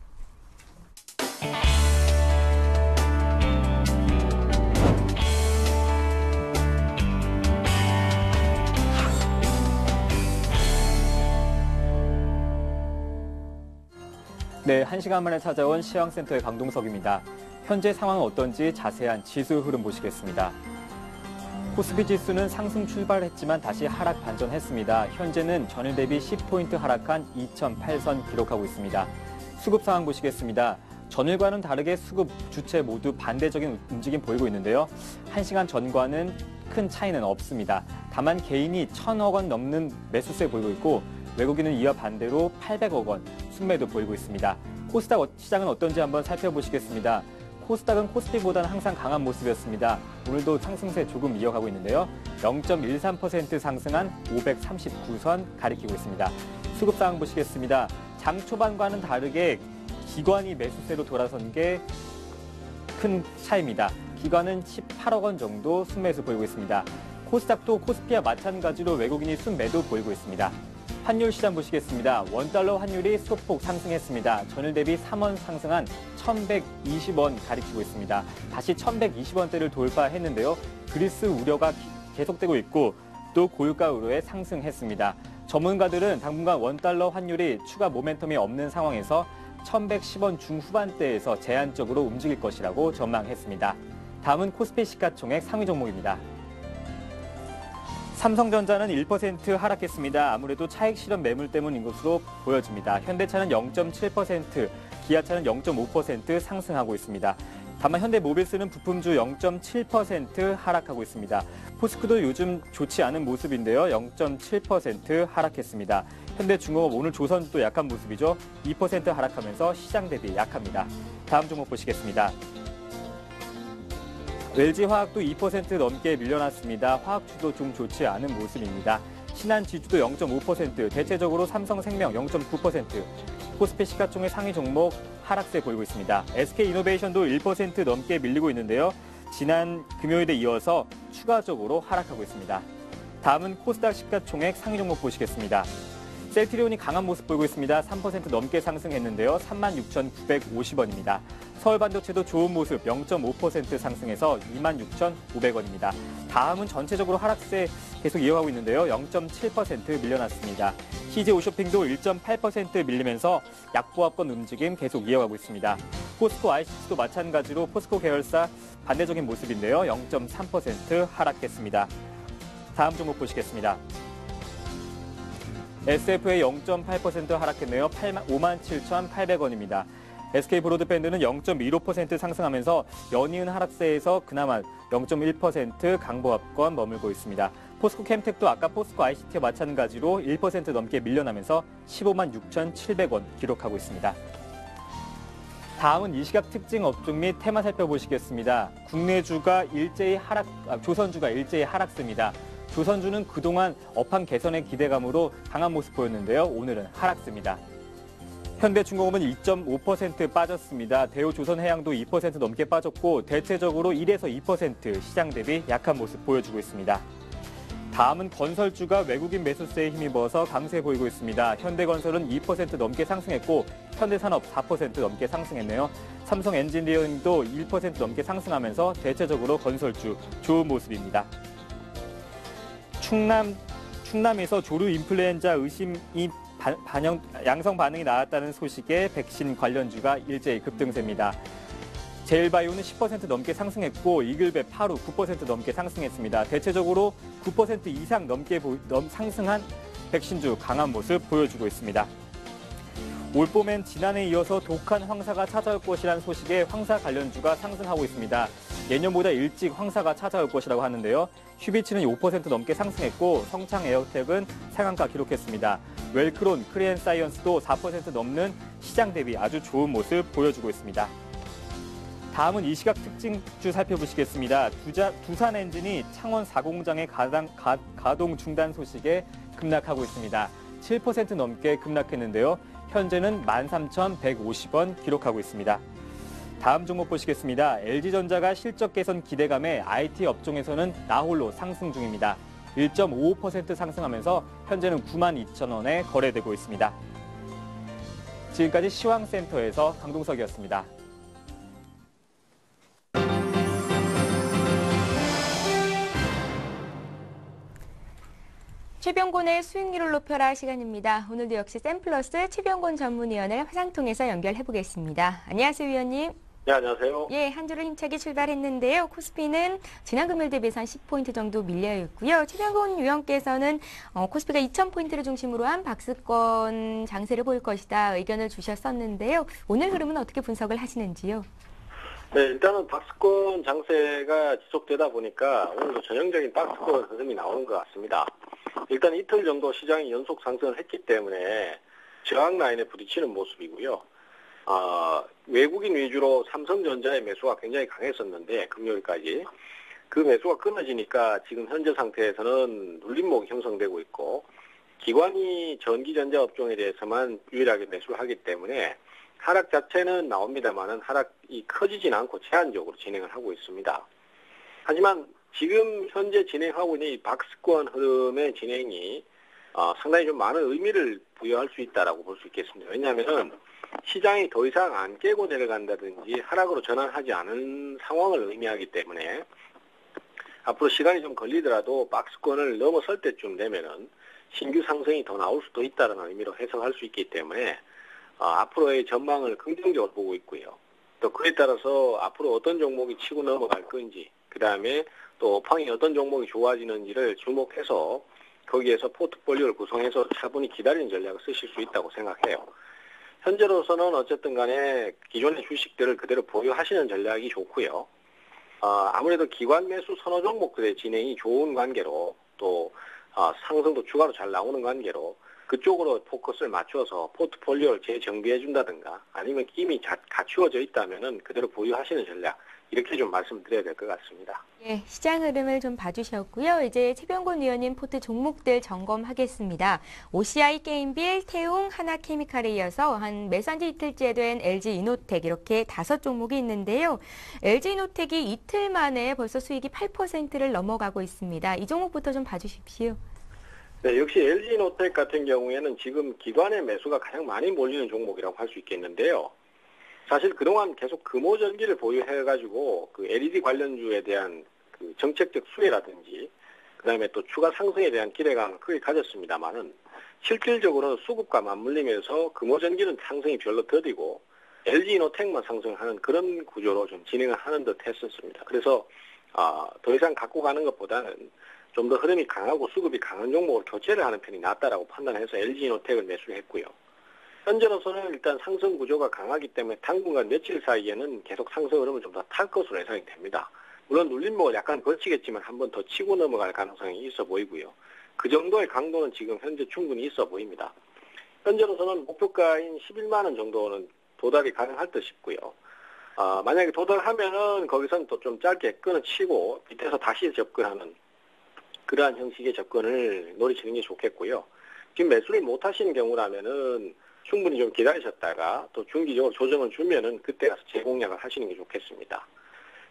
네, 1시간 만에 찾아온 시황센터의 강동석입니다. 현재 상황은 어떤지 자세한 지수 흐름 보시겠습니다. 코스피 지수는 상승 출발했지만 다시 하락 반전했습니다. 현재는 전일 대비 10포인트 하락한 2008선 기록하고 있습니다. 수급 상황 보시겠습니다. 전일과는 다르게 수급 주체 모두 반대적인 움직임 보이고 있는데요. 1시간 전과는 큰 차이는 없습니다. 다만 개인이 1,000억 원 넘는 매수세 보이고 있고 외국인은 이와 반대로 800억 원 순매도 보이고 있습니다. 코스닥 시장은 어떤지 한번 살펴보시겠습니다. 코스닥은 코스피보다는 항상 강한 모습이었습니다. 오늘도 상승세 조금 이어가고 있는데요. 0.13% 상승한 539선 가리키고 있습니다. 수급 상황 보시겠습니다. 장 초반과는 다르게 기관이 매수세로 돌아선 게 큰 차이입니다. 기관은 18억 원 정도 순매수 보이고 있습니다. 코스닥도 코스피와 마찬가지로 외국인이 순매도 보이고 있습니다. 환율 시장 보시겠습니다. 원달러 환율이 소폭 상승했습니다. 전일 대비 3원 상승한 1,120원 가리키고 있습니다. 다시 1,120원대를 돌파했는데요. 그리스 우려가 계속되고 있고 또 고유가 우려에 상승했습니다. 전문가들은 당분간 원달러 환율이 추가 모멘텀이 없는 상황에서 1,110원 중후반대에서 제한적으로 움직일 것이라고 전망했습니다. 다음은 코스피 시가총액 상위 종목입니다. 삼성전자는 1% 하락했습니다. 아무래도 차익 실현 매물 때문인 것으로 보여집니다. 현대차는 0.7%, 기아차는 0.5% 상승하고 있습니다. 다만 현대모비스는 부품주 0.7% 하락하고 있습니다. 포스코도 요즘 좋지 않은 모습인데요. 0.7% 하락했습니다. 현대중공업 오늘 조선도 약한 모습이죠. 2% 하락하면서 시장 대비 약합니다. 다음 종목 보시겠습니다. LG화학도 2% 넘게 밀려났습니다. 화학주도 좀 좋지 않은 모습입니다. 신한지주도 0.5%, 대체적으로 삼성생명 0.9%, 코스피 시가총액 상위 종목 하락세 보이고 있습니다. SK이노베이션도 1% 넘게 밀리고 있는데요. 지난 금요일에 이어서 추가적으로 하락하고 있습니다. 다음은 코스닥 시가총액 상위 종목 보시겠습니다. 셀트리온이 강한 모습 보이고 있습니다. 3% 넘게 상승했는데요. 36,950원입니다. 서울반도체도 좋은 모습 0.5% 상승해서 26,500원입니다. 다음은 전체적으로 하락세 계속 이어가고 있는데요. 0.7% 밀려났습니다. CJ오쇼핑도 1.8% 밀리면서 약보합권 움직임 계속 이어가고 있습니다. 포스코 ICT도 마찬가지로 포스코 계열사 반대적인 모습인데요. 0.3% 하락했습니다. 다음 종목 보시겠습니다. SFA 0.8% 하락했네요. 57,800원입니다. SK브로드밴드는 0.15% 상승하면서 연이은 하락세에서 그나마 0.1% 강보합권 머물고 있습니다. 포스코 캠텍도 아까 포스코 ICT와 마찬가지로 1% 넘게 밀려나면서 156,700원 기록하고 있습니다. 다음은 이 시각 특징 업종 및 테마 살펴보시겠습니다. 국내주가 일제히 조선주가 일제히 하락세입니다. 조선주는 그동안 업황 개선의 기대감으로 강한 모습 보였는데요. 오늘은 하락세입니다. 현대중공업은 2.5% 빠졌습니다. 대우조선해양도 2% 넘게 빠졌고 대체적으로 1에서 2% 시장 대비 약한 모습 보여주고 있습니다. 다음은 건설주가 외국인 매수세에 힘입어서 강세 보이고 있습니다. 현대건설은 2% 넘게 상승했고 현대산업 4% 넘게 상승했네요. 삼성엔지니어링도 1% 넘게 상승하면서 대체적으로 건설주 좋은 모습입니다. 충남에서 조류 인플루엔자 의심이 양성 반응이 나왔다는 소식에 백신 관련주가 일제히 급등세입니다. 제일바이오는 10% 넘게 상승했고 이글베, 파루 9% 넘게 상승했습니다. 대체적으로 9% 이상 넘게 상승한 백신주 강한 모습 보여주고 있습니다. 올봄엔 지난해에 이어서 독한 황사가 찾아올 것이라는 소식에 황사 관련주가 상승하고 있습니다. 예년보다 일찍 황사가 찾아올 것이라고 하는데요. 슈비츠는 5% 넘게 상승했고 성창 에어텍은 상한가 기록했습니다. 웰크론, 크리엔사이언스도 4% 넘는 시장 대비 아주 좋은 모습 보여주고 있습니다. 다음은 이 시각 특징주 살펴보시겠습니다. 두산 엔진이 창원 4공장의 가동 중단 소식에 급락하고 있습니다. 7% 넘게 급락했는데요. 현재는 13,150원 기록하고 있습니다. 다음 종목 보시겠습니다. LG전자가 실적 개선 기대감에 IT 업종에서는 나홀로 상승 중입니다. 1.55% 상승하면서 현재는 92,000원에 거래되고 있습니다. 지금까지 시황센터에서 강동석이었습니다. 최병곤의 수익률을 높여라 시간입니다. 오늘도 역시 샘플러스 최병곤 전문위원을 화상통해서 연결해보겠습니다. 안녕하세요, 위원님. 네, 안녕하세요. 예, 한 주를 힘차게 출발했는데요. 코스피는 지난 금요일 대비해서 한 10포인트 정도 밀려 있고요. 최병곤 위원께서는 코스피가 2,000포인트를 중심으로 한 박스권 장세를 보일 것이다 의견을 주셨었는데요. 오늘 흐름은 어떻게 분석을 하시는지요? 네, 일단은 박스권 장세가 지속되다 보니까 오늘도 전형적인 박스권 흐름이 나오는 것 같습니다. 일단 이틀 정도 시장이 연속 상승을 했기 때문에 저항 라인에 부딪히는 모습이고요. 외국인 위주로 삼성전자의 매수가 굉장히 강했었는데 금요일까지 그 매수가 끊어지니까 지금 현재 상태에서는 눌림목이 형성되고 있고 기관이 전기전자 업종에 대해서만 유일하게 매수를 하기 때문에 하락 자체는 나옵니다만은 하락이 커지진 않고 제한적으로 진행을 하고 있습니다. 하지만 지금 현재 진행하고 있는 이 박스권 흐름의 진행이 상당히 좀 많은 의미를 부여할 수 있다라고 볼 수 있겠습니다. 왜냐하면은 시장이 더 이상 안 깨고 내려간다든지 하락으로 전환하지 않은 상황을 의미하기 때문에 앞으로 시간이 좀 걸리더라도 박스권을 넘어설 때쯤 되면은 신규 상승이 더 나올 수도 있다는 의미로 해석할 수 있기 때문에 앞으로의 전망을 긍정적으로 보고 있고요. 또 그에 따라서 앞으로 어떤 종목이 치고 넘어갈 건지, 그 다음에 또 업황이 어떤 종목이 좋아지는지를 주목해서 거기에서 포트폴리오를 구성해서 차분히 기다리는 전략을 쓰실 수 있다고 생각해요. 현재로서는 어쨌든 간에 기존의 주식들을 그대로 보유하시는 전략이 좋고요. 아무래도 기관 매수 선호 종목들의 진행이 좋은 관계로 또 상승도 추가로 잘 나오는 관계로 그쪽으로 포커스를 맞춰서 포트폴리오를 재정비해준다든가 아니면 이미 갖추어져 있다면은 그대로 보유하시는 전략 이렇게 좀 말씀드려야 될 것 같습니다. 예, 시장 흐름을 좀 봐주셨고요. 이제 최병곤 위원님 포트 종목들 점검하겠습니다. OCI 게임빌, 태웅, 하나케미칼에 이어서 한 매수한 지 이틀째 된 LG이노텍 이렇게 5종목이 있는데요. LG이노텍이 이틀 만에 벌써 수익이 8%를 넘어가고 있습니다. 이 종목부터 좀 봐주십시오. 네, 역시 LG이노텍 같은 경우에는 지금 기관의 매수가 가장 많이 몰리는 종목이라고 할 수 있겠는데요. 사실 그동안 계속 금호전기를 보유해가지고 그 LED 관련주에 대한 그 정책적 수혜라든지 그다음에 또 추가 상승에 대한 기대감을 크게 가졌습니다만은 실질적으로는 수급과 맞물리면서 금호전기는 상승이 별로 더디고 LG이노텍만 상승하는 그런 구조로 좀 진행을 하는 듯 했었습니다. 그래서 더 이상 갖고 가는 것보다는 좀 더 흐름이 강하고 수급이 강한 종목을 교체를 하는 편이 낫다라고 판단해서 LG이노텍을 매수를 했고요. 현재로서는 일단 상승 구조가 강하기 때문에 당분간 며칠 사이에는 계속 상승 흐름을 좀 더 탈 것으로 예상이 됩니다. 물론 눌림목을 약간 걸치겠지만 한 번 더 치고 넘어갈 가능성이 있어 보이고요. 그 정도의 강도는 지금 현재 충분히 있어 보입니다. 현재로서는 목표가인 11만 원 정도는 도달이 가능할 듯 싶고요. 만약에 도달하면은 거기서는 또 좀 짧게 끊어치고 밑에서 다시 접근하는 그러한 형식의 접근을 노리시는 게 좋겠고요. 지금 매수를 못 하시는 경우라면은 충분히 좀 기다리셨다가 또 중기적으로 조정을 주면은 그때 가서 재공략을 하시는 게 좋겠습니다.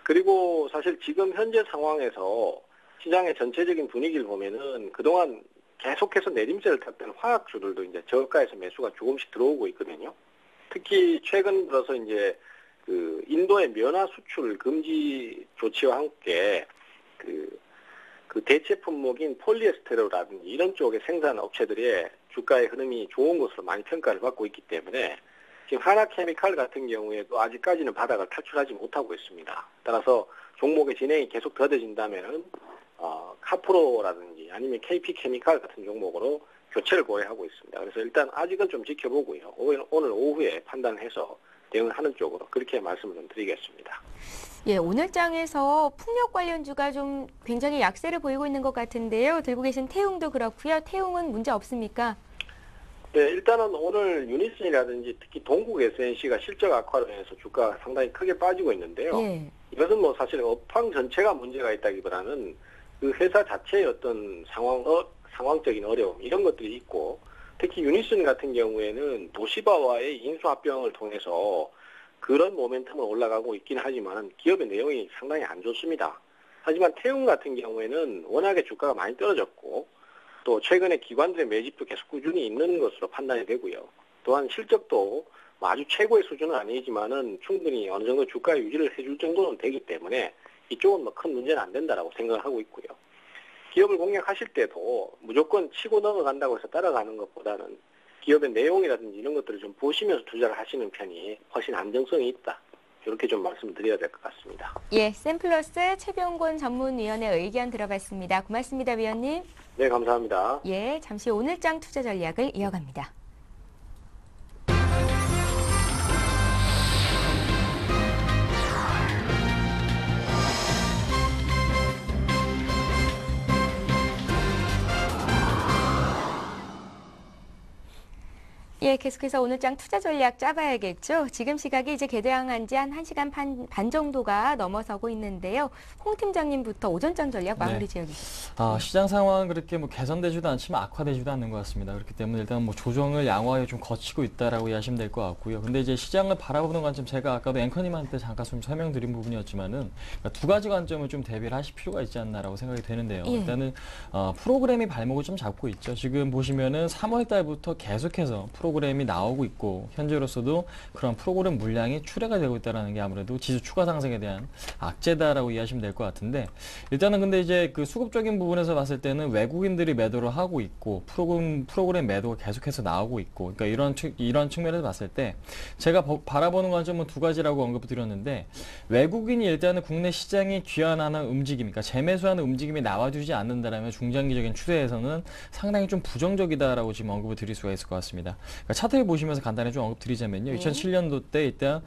그리고 사실 지금 현재 상황에서 시장의 전체적인 분위기를 보면은 그동안 계속해서 내림세를 탔던 화학주들도 이제 저가에서 매수가 조금씩 들어오고 있거든요. 특히 최근 들어서 이제 그 인도의 면화 수출 금지 조치와 함께 그 대체 품목인 폴리에스테르라든지 이런 쪽의 생산 업체들의 주가의 흐름이 좋은 것으로 많이 평가를 받고 있기 때문에 지금 하나케미칼 같은 경우에도 아직까지는 바닥을 탈출하지 못하고 있습니다. 따라서 종목의 진행이 계속 더뎌진다면은 카프로라든지 아니면 KP케미칼 같은 종목으로 교체를 고려하고 있습니다. 그래서 일단 아직은 좀 지켜보고요. 오늘 오후에 판단해서 대응을 하는 쪽으로 그렇게 말씀을 좀 드리겠습니다. 예, 오늘 장에서 풍력 관련주가 좀 굉장히 약세를 보이고 있는 것 같은데요. 들고 계신 태웅도 그렇고요. 태웅은 문제 없습니까? 네, 일단은 오늘 유니슨이라든지 특히 동국 SNC가 실적 악화로 인해서 주가가 상당히 크게 빠지고 있는데요. 예. 이것은 뭐 사실 업황 전체가 문제가 있다기보다는 그 회사 자체의 어떤 상황적인 어려움 이런 것들이 있고 특히 유니슨 같은 경우에는 도시바와의 인수합병을 통해서 그런 모멘텀은 올라가고 있긴 하지만 기업의 내용이 상당히 안 좋습니다. 하지만 태웅 같은 경우에는 워낙에 주가가 많이 떨어졌고 또 최근에 기관들의 매집도 계속 꾸준히 있는 것으로 판단이 되고요. 또한 실적도 아주 최고의 수준은 아니지만은 충분히 어느 정도 주가 유지를 해줄 정도는 되기 때문에 이쪽은 뭐 큰 문제는 안 된다라고 생각을 하고 있고요. 기업을 공략하실 때도 무조건 치고 넘어간다고 해서 따라가는 것보다는 기업의 내용이라든지 이런 것들을 좀 보시면서 투자를 하시는 편이 훨씬 안정성이 있다. 이렇게 좀 말씀드려야 될 것 같습니다. 예, 샘플러스 최병곤 전문위원의 의견 들어봤습니다. 고맙습니다, 위원님. 네, 감사합니다. 예, 잠시 오늘장 투자 전략을 이어갑니다. 예, 계속해서 오늘장 투자 전략 짜봐야겠죠. 지금 시각이 이제 개장한 지 한 1시간 반 정도가 넘어서고 있는데요. 홍 팀장님부터 오전장 전략 마무리 지어주시죠. 시장 상황은 그렇게 뭐 개선되지도 않지만 악화되지도 않는 것 같습니다. 그렇기 때문에 일단 뭐 조정을 양호하게 좀 거치고 있다라고 이해하시면 될 것 같고요. 근데 이제 시장을 바라보는 관점 제가 아까도 앵커님한테 잠깐 좀 설명드린 부분이었지만은 그러니까 두 가지 관점을 좀 대비를 하실 필요가 있지 않나라고 생각이 되는데요. 예. 일단은 프로그램이 발목을 좀 잡고 있죠. 지금 보시면은 3월 달부터 계속해서 프로그램이 나오고 있고 현재로서도 그런 프로그램 물량이 출하가 되고 있다는 게 아무래도 지수 추가 상승에 대한 악재다라고 이해하시면 될 것 같은데 일단은 근데 이제 그 수급적인 부분에서 봤을 때는 외국인들이 매도를 하고 있고 프로그램 매도가 계속해서 나오고 있고 그러니까 이런 측면에서 봤을 때 제가 바라보는 관점은 두 가지라고 언급드렸는데 외국인이 일단은 국내 시장에 귀환하는 움직임, 그러니까 재매수하는 움직임이 나와주지 않는다라면 중장기적인 추세에서는 상당히 좀 부정적이다라고 지금 언급을 드릴 수가 있을 것 같습니다. 그러니까 차트를 보시면서 간단히 좀 언급드리자면요. 2007년도 때 일단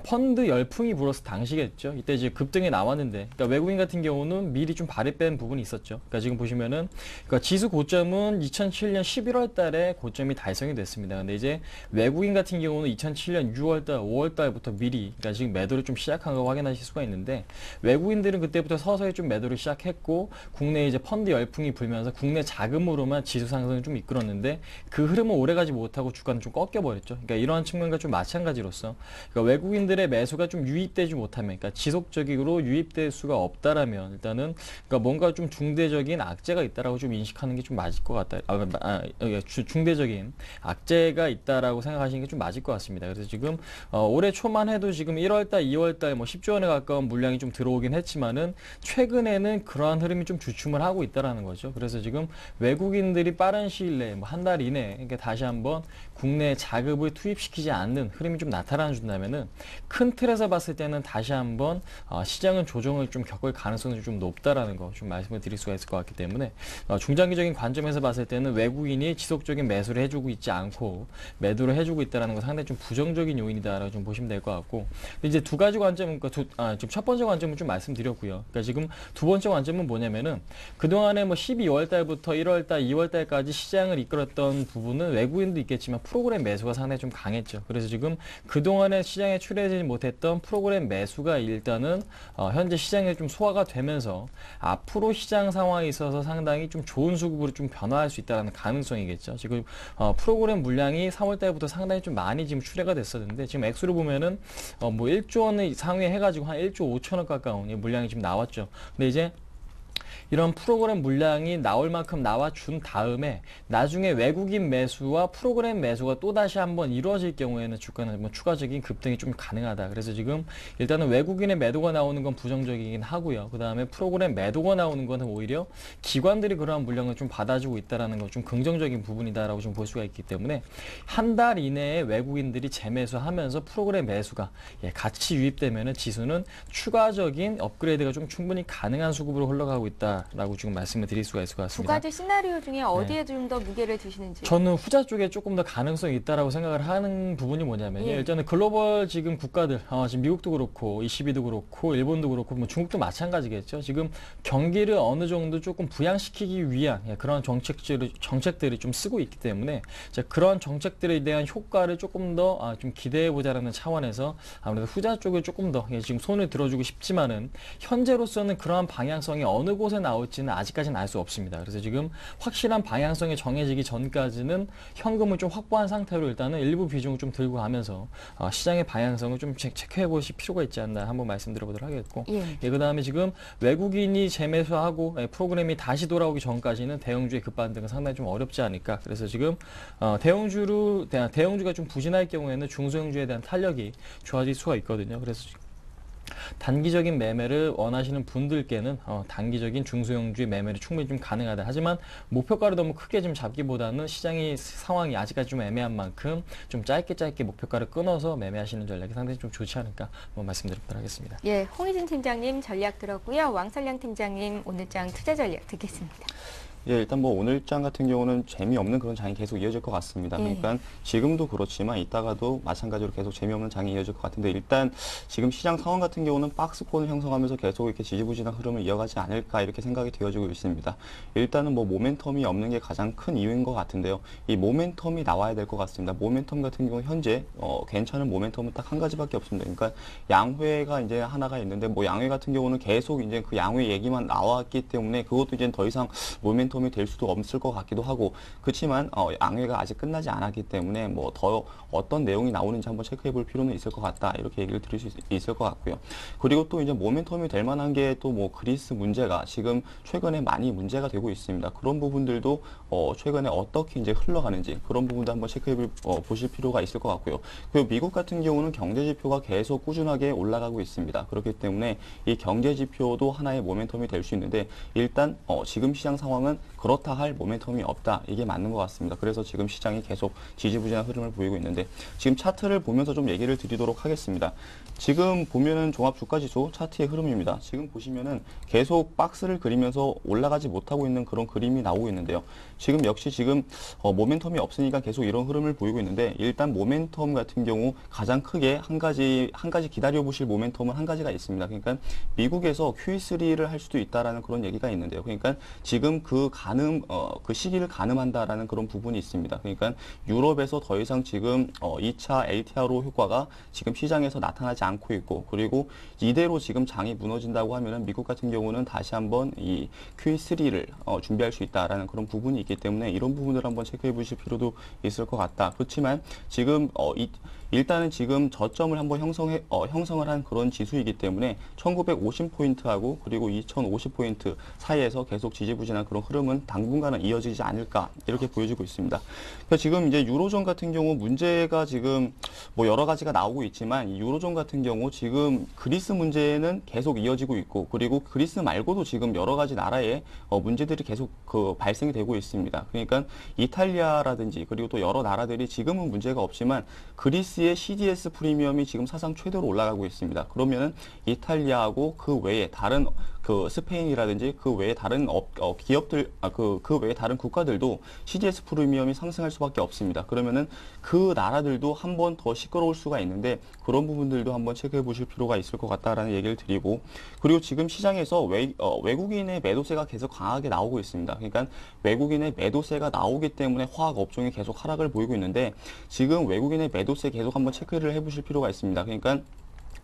펀드 열풍이 불었을 당시겠죠. 이때 이제 급등이 나왔는데, 그러니까 외국인 같은 경우는 미리 좀 발을 뺀 부분이 있었죠. 그러니까 지금 보시면은 그러니까 지수 고점은 2007년 11월 달에 고점이 달성이 됐습니다. 근데 이제 외국인 같은 경우는 2007년 6월 달, 5월 달부터 미리 그러니까 지금 매도를 좀 시작한 거 확인하실 수가 있는데 외국인들은 그때부터 서서히 좀 매도를 시작했고 국내에 이제 펀드 열풍이 불면서 국내 자금으로만 지수 상승을 좀 이끌었는데 그 흐름은 오래가지 못하고 주가는 좀 꺾여버렸죠. 그러니까 이러한 측면과 좀 마찬가지로서 그러니까 외국인들의 매수가 좀 유입되지 못하면, 그러니까 지속적으로 유입될 수가 없다라면 일단은 그러니까 뭔가 좀 중대적인 악재가 있다라고 좀 인식하는 게 좀 맞을 것 같다. 중대적인 악재가 있다라고 생각하시는 게 좀 맞을 것 같습니다. 그래서 지금 올해 초만 해도 지금 1월달, 2월달 뭐 10조 원에 가까운 물량이 좀 들어오긴 했지만은 최근에는 그러한 흐름이 좀 주춤을 하고 있다라는 거죠. 그래서 지금 외국인들이 빠른 시일 내에 뭐 한 달 이내에 그러니까 다시 한번 국내 자금을 투입시키지 않는 흐름이 좀 나타나 준다면은 큰 틀에서 봤을 때는 다시 한번 시장은 조정을 좀 겪을 가능성이 좀 높다라는 거 좀 말씀을 드릴 수가 있을 것 같기 때문에 중장기적인 관점에서 봤을 때는 외국인이 지속적인 매수를 해주고 있지 않고 매도를 해주고 있다라는 건 상당히 좀 부정적인 요인이다라고 좀 보시면 될 것 같고 이제 두 가지 관점은 그러니까 지금 첫 번째 관점은 좀 말씀드렸고요. 그러니까 지금 두 번째 관점은 뭐냐면은 그동안에 뭐 12월 달부터 1월 달, 2월 달까지 시장을 이끌었던 부분은 외국인도 있겠지만 프로그램 매수가 상당히 좀 강했죠. 그래서 지금 그동안에 시장에 출하되지 못했던 프로그램 매수가 일단은 현재 시장에 좀 소화가 되면서 앞으로 시장 상황에 있어서 상당히 좀 좋은 수급으로 좀 변화할 수 있다는 가능성이겠죠. 지금 프로그램 물량이 3월 달부터 상당히 좀 많이 지금 출하가 됐었는데 지금 액수로 보면은 뭐 1조 원을 상회해가지고 한 1조 5천억 가까운 물량이 지금 나왔죠. 근데 이제 이런 프로그램 물량이 나올 만큼 나와준 다음에 나중에 외국인 매수와 프로그램 매수가 또다시 한번 이루어질 경우에는 주가는 뭐 추가적인 급등이 좀 가능하다. 그래서 지금 일단은 외국인의 매도가 나오는 건 부정적이긴 하고요. 그 다음에 프로그램 매도가 나오는 거는 오히려 기관들이 그러한 물량을 좀 받아주고 있다는 건 좀 긍정적인 부분이다라고 좀 볼 수가 있기 때문에 한 달 이내에 외국인들이 재매수하면서 프로그램 매수가 같이 유입되면은 지수는 추가적인 업그레이드가 좀 충분히 가능한 수급으로 흘러가고 있다라고 지금 말씀을 드릴 수가 있을 것 두 같습니다. 가지 시나리오 중에 어디에 좀 더 무게를 두시는지. 저는 후자 쪽에 조금 더 가능성이 있다라고 생각을 하는 부분이 뭐냐면요. 예. 일단은 글로벌 지금 국가들, 지금 미국도 그렇고, ECB도 그렇고, 일본도 그렇고, 뭐 중국도 마찬가지겠죠. 지금 경기를 어느 정도 조금 부양시키기 위한 그런 정책들이 좀 쓰고 있기 때문에 그런 정책들에 대한 효과를 조금 더 좀 기대해 보자라는 차원에서 아무래도 후자 쪽을 조금 더 지금 손을 들어주고 싶지만은 현재로서는 그러한 방향성이 어느 곳에 나올지는 아직까지는 알 수 없습니다. 그래서 지금 확실한 방향성이 정해지기 전까지는 현금을 좀 확보한 상태로 일단은 일부 비중을 좀 들고 가면서 시장의 방향성을 좀 체크해 보실 필요가 있지 않나 한번 말씀드려보도록 하겠고, 그 다음에 지금 외국인이 재매수하고 프로그램이 다시 돌아오기 전까지는 대형주의 급반등은 상당히 좀 어렵지 않을까. 그래서 지금 대형주가 좀 부진할 경우에는 중소형주에 대한 탄력이 좋아질 수가 있거든요. 그래서 단기적인 매매를 원하시는 분들께는 단기적인 중소형주의 매매를 충분히 좀 가능하다. 하지만 목표가를 너무 크게 좀 잡기보다는 시장의 상황이 아직까지 좀 애매한 만큼 좀 짧게 목표가를 끊어서 매매하시는 전략이 상당히 좀 좋지 않을까 한번 말씀드리도록 하겠습니다. 예, 홍희진 팀장님 전략 들었고요. 왕설량 팀장님 오늘장 투자 전략 듣겠습니다. 예, 일단 뭐 오늘장 같은 경우는 재미없는 그런 장이 계속 이어질 것 같습니다. 그러니까 지금도 그렇지만 이따가도 마찬가지로 계속 재미없는 장이 이어질 것 같은데, 일단 지금 시장 상황 같은 경우는 박스권을 형성하면서 계속 이렇게 지지부진한 흐름을 이어가지 않을까 이렇게 생각이 되어지고 있습니다. 일단은 뭐 모멘텀이 없는 게 가장 큰 이유인 것 같은데요. 이 모멘텀이 나와야 될 것 같습니다. 모멘텀 같은 경우 현재 괜찮은 모멘텀은 딱 한 가지밖에 없습니다. 그러니까 양회가 이제 하나가 있는데, 뭐 양회 같은 경우는 계속 이제 그 양회 얘기만 나왔기 때문에 그것도 이제 더 이상 모멘텀이 될 수도 없을 것 같기도 하고, 그렇지만 양회가 아직 끝나지 않았기 때문에 뭐 더 어떤 내용이 나오는지 한번 체크해 볼 필요는 있을 것 같다, 이렇게 얘기를 드릴 수 있을 것 같고요. 그리고 또 이제 모멘텀이 될 만한 게 또 뭐 그리스 문제가 지금 최근에 많이 문제가 되고 있습니다. 그런 부분들도 최근에 어떻게 이제 흘러가는지 그런 부분도 한번 체크해 보실 필요가 있을 것 같고요. 그리고 미국 같은 경우는 경제 지표가 계속 꾸준하게 올라가고 있습니다. 그렇기 때문에 이 경제 지표도 하나의 모멘텀이 될 수 있는데, 일단 지금 시장 상황은 그렇다 할 모멘텀이 없다, 이게 맞는 것 같습니다. 그래서 지금 시장이 계속 지지부진한 흐름을 보이고 있는데, 지금 차트를 보면서 좀 얘기를 드리도록 하겠습니다. 지금 보면은 종합주가지수 차트의 흐름입니다. 지금 보시면은 계속 박스를 그리면서 올라가지 못하고 있는 그런 그림이 나오고 있는데요. 지금 역시 지금 모멘텀이 없으니까 계속 이런 흐름을 보이고 있는데, 일단 모멘텀 같은 경우 가장 크게 한 가지 기다려 보실 모멘텀은 한 가지가 있습니다. 그러니까 미국에서 QE3를 할 수도 있다라는 그런 얘기가 있는데요. 그러니까 지금 그 시기를 가늠한다라는 그런 부분이 있습니다. 그러니까 유럽에서 더 이상 지금 2차 LTRO 효과가 지금 시장에서 나타나지 않고 있고, 그리고 이대로 지금 장이 무너진다고 하면은 미국 같은 경우는 다시 한번 이 QE3를 준비할 수 있다라는 그런 부분이 있기 때문에 이런 부분을 한번 체크해 보실 필요도 있을 것 같다. 그렇지만 지금 일단은 지금 저점을 한번 형성을 한 그런 지수이기 때문에 1950포인트하고 그리고 2050포인트 사이에서 계속 지지부진한 그런 흐름은 당분간은 이어지지 않을까, 이렇게 보여지고 있습니다. 그러니까 지금 이제 유로존 같은 경우 문제가 지금 뭐 여러 가지가 나오고 있지만, 이 유로존 같은 경우 지금 그리스 문제는 계속 이어지고 있고, 그리고 그리스 말고도 지금 여러 가지 나라에 문제들이 계속 발생이 되고 있습니다. 그러니까 이탈리아라든지 그리고 또 여러 나라들이 지금은 문제가 없지만 그리스의 CDS 프리미엄이 지금 사상 최대로 올라가고 있습니다. 그러면은 이탈리아하고 그 외에 다른 스페인이라든지 그 외에 다른 기업들, 그 외에 다른 국가들도 CDS 프리미엄이 상승할 수밖에 없습니다. 그러면은 그 나라들도 한 번 더 시끄러울 수가 있는데, 그런 부분들도 한번 체크해 보실 필요가 있을 것 같다라는 얘기를 드리고, 그리고 지금 시장에서 외국인의 매도세가 계속 강하게 나오고 있습니다. 그러니까 외국인의 매도세가 나오기 때문에 화학 업종이 계속 하락을 보이고 있는데, 지금 외국인의 매도세 계속 한번 체크를 해 보실 필요가 있습니다. 그러니까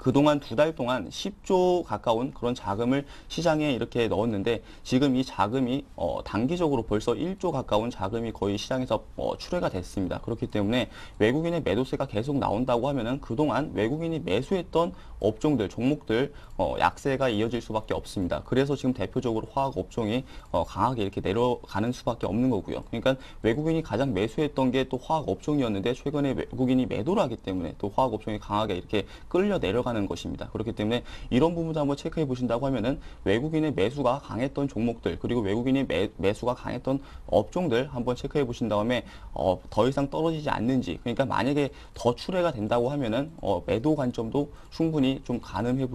그동안 2달 동안 10조 가까운 그런 자금을 시장에 이렇게 넣었는데 지금 이 자금이 단기적으로 벌써 1조 가까운 자금이 거의 시장에서 출회가 됐습니다. 그렇기 때문에 외국인의 매도세가 계속 나온다고 하면은 그동안 외국인이 매수했던 업종들, 종목들 약세가 이어질 수밖에 없습니다. 그래서 지금 대표적으로 화학 업종이 강하게 이렇게 내려가는 수밖에 없는 거고요. 그러니까 외국인이 가장 매수했던 게 또 화학 업종이었는데 최근에 외국인이 매도를 하기 때문에 또 화학 업종이 강하게 이렇게 끌려 내려가는 것입니다. 그렇기 때문에 이런 부분도 한번 체크해 보신다고 하면은 외국인의 매수가 강했던 종목들 그리고 외국인이 매수가 강했던 업종들 한번 체크해 보신 다음에 더 이상 떨어지지 않는지 그러니까 만약에 더 출회가 된다고 하면은 매도 관점도 충분히 좀 가늠해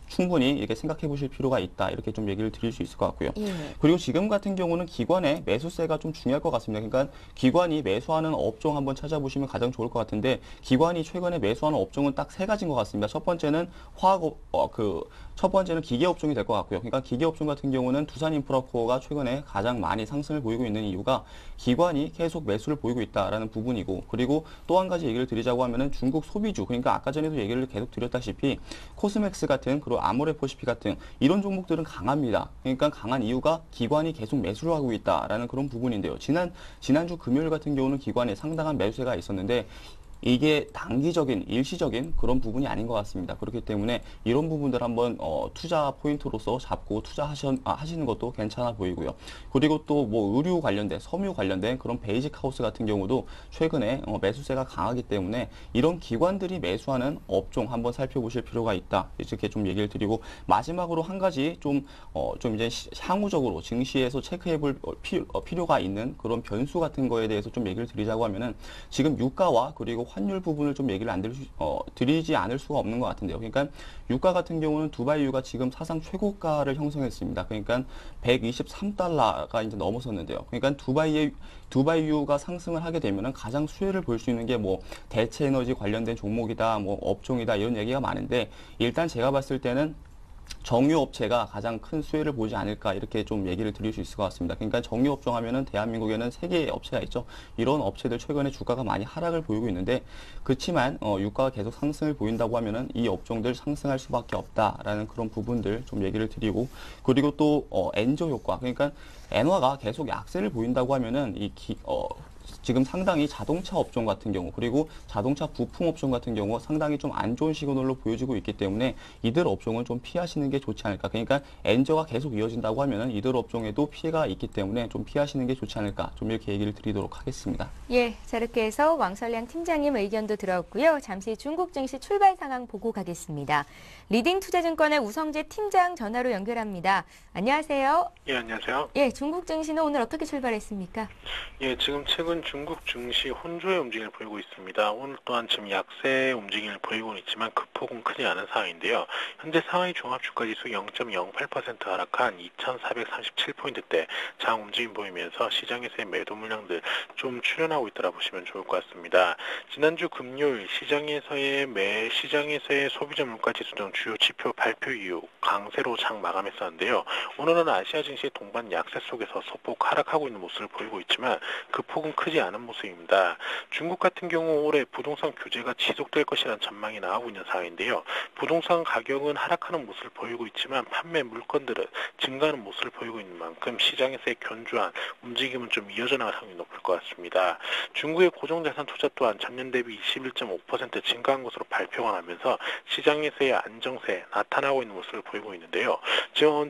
충분히 이렇게 생각해 보실 필요가 있다 이렇게 좀 얘기를 드릴 수 있을 것 같고요. 예. 그리고 지금 같은 경우는 기관의 매수세가 좀 중요할 것 같습니다. 그러니까 기관이 매수하는 업종 한번 찾아보시면 가장 좋을 것 같은데 기관이 최근에 매수하는 업종은 딱 3가지인 것 같습니다. 첫 번째는 첫 번째는 기계 업종이 될 것 같고요. 그러니까 기계 업종 같은 경우는 두산인프라코어가 최근에 가장 많이 상승을 보이고 있는 이유가 기관이 계속 매수를 보이고 있다라는 부분이고 그리고 또 한 가지 얘기를 드리자고 하면은 중국 소비주 그러니까 아까 전에도 얘기를 계속 드렸다시피 코스맥스 같은 그리고 아모레퍼시픽 같은 이런 종목들은 강합니다. 그러니까 강한 이유가 기관이 계속 매수를 하고 있다라는 그런 부분인데요. 지난주 금요일 같은 경우는 기관에 상당한 매수세가 있었는데 이게 단기적인 일시적인 그런 부분이 아닌 것 같습니다. 그렇기 때문에 이런 부분들 한번 투자 포인트로서 잡고 투자하시는 것도 괜찮아 보이고요. 그리고 또 뭐 의류 관련된 섬유 관련된 그런 베이직 하우스 같은 경우도 최근에 매수세가 강하기 때문에 이런 기관들이 매수하는 업종 한번 살펴보실 필요가 있다. 이렇게 좀 얘기를 드리고 마지막으로 한 가지 좀 이제 향후적으로 증시에서 체크해볼 필요가 있는 그런 변수 같은 거에 대해서 좀 얘기를 드리자고 하면은 지금 유가와 그리고 환율 부분을 좀 얘기를 드리지 않을 수가 없는 것 같은데요. 그러니까 유가 같은 경우는 두바이유가 지금 사상 최고가를 형성했습니다. 그러니까 123달러가 이제 넘어섰는데요. 그러니까 두바이유가 상승을 하게 되면은 가장 수혜를 볼 수 있는 게 뭐 대체 에너지 관련된 종목이다, 뭐 업종이다 이런 얘기가 많은데 일단 제가 봤을 때는 정유업체가 가장 큰 수혜를 보지 않을까 이렇게 좀 얘기를 드릴 수 있을 것 같습니다. 그러니까 정유업종 하면은 대한민국에는 3개의 업체가 있죠. 이런 업체들 최근에 주가가 많이 하락을 보이고 있는데 그렇지만 유가가 계속 상승을 보인다고 하면은 이 업종들 상승할 수밖에 없다라는 그런 부분들 좀 얘기를 드리고 그리고 또 엔저 효과 그러니까 엔화가 계속 약세를 보인다고 하면은 지금 상당히 자동차 업종 같은 경우 그리고 자동차 부품 업종 같은 경우 상당히 좀 안 좋은 시그널로 보여지고 있기 때문에 이들 업종은 좀 피하시는 게 좋지 않을까. 그러니까 엔저가 계속 이어진다고 하면은 이들 업종에도 피해가 있기 때문에 좀 피하시는 게 좋지 않을까. 좀 이렇게 얘기를 드리도록 하겠습니다. 예, 자 이렇게 해서 왕설량 팀장님 의견도 들었고요. 잠시 중국 증시 출발 상황 보고 가겠습니다. 리딩투자증권의 우성재 팀장 전화로 연결합니다. 안녕하세요. 예, 안녕하세요. 예, 중국 증시는 오늘 어떻게 출발했습니까? 예, 지금 최근 중국 증시 혼조의 움직임을 보이고 있습니다. 오늘 또한 지금 약세 움직임을 보이고는 있지만 그 폭은 크지 않은 상황인데요. 현재 상하이 종합주가지수 0.08% 하락한 2,437포인트대 장 움직임 보이면서 시장에서의 매도 물량들 좀 출현하고 있다라 보시면 좋을 것 같습니다. 지난주 금요일 시장에서의 소비자 물가지수 등 주요 지표 발표 이후 강세로 장 마감했었는데요. 오늘은 아시아 증시 동반 약세 속에서 소폭 하락하고 있는 모습을 보이고 있지만 그 폭은 크지 않은 모습입니다. 중국 같은 경우 올해 부동산 규제가 지속될 것이라는 전망이 나오고 있는 상황인데요. 부동산 가격은 하락하는 모습을 보이고 있지만 판매 물건들은 증가하는 모습을 보이고 있는 만큼 시장에서의 견조한 움직임은 좀 이어져나갈 확률이 높을 것 같습니다. 중국의 고정자산 투자 또한 전년 대비 21.5% 증가한 것으로 발표가 나면서 시장에서의 안정세 나타나고 있는 모습을 보이고 있는데요.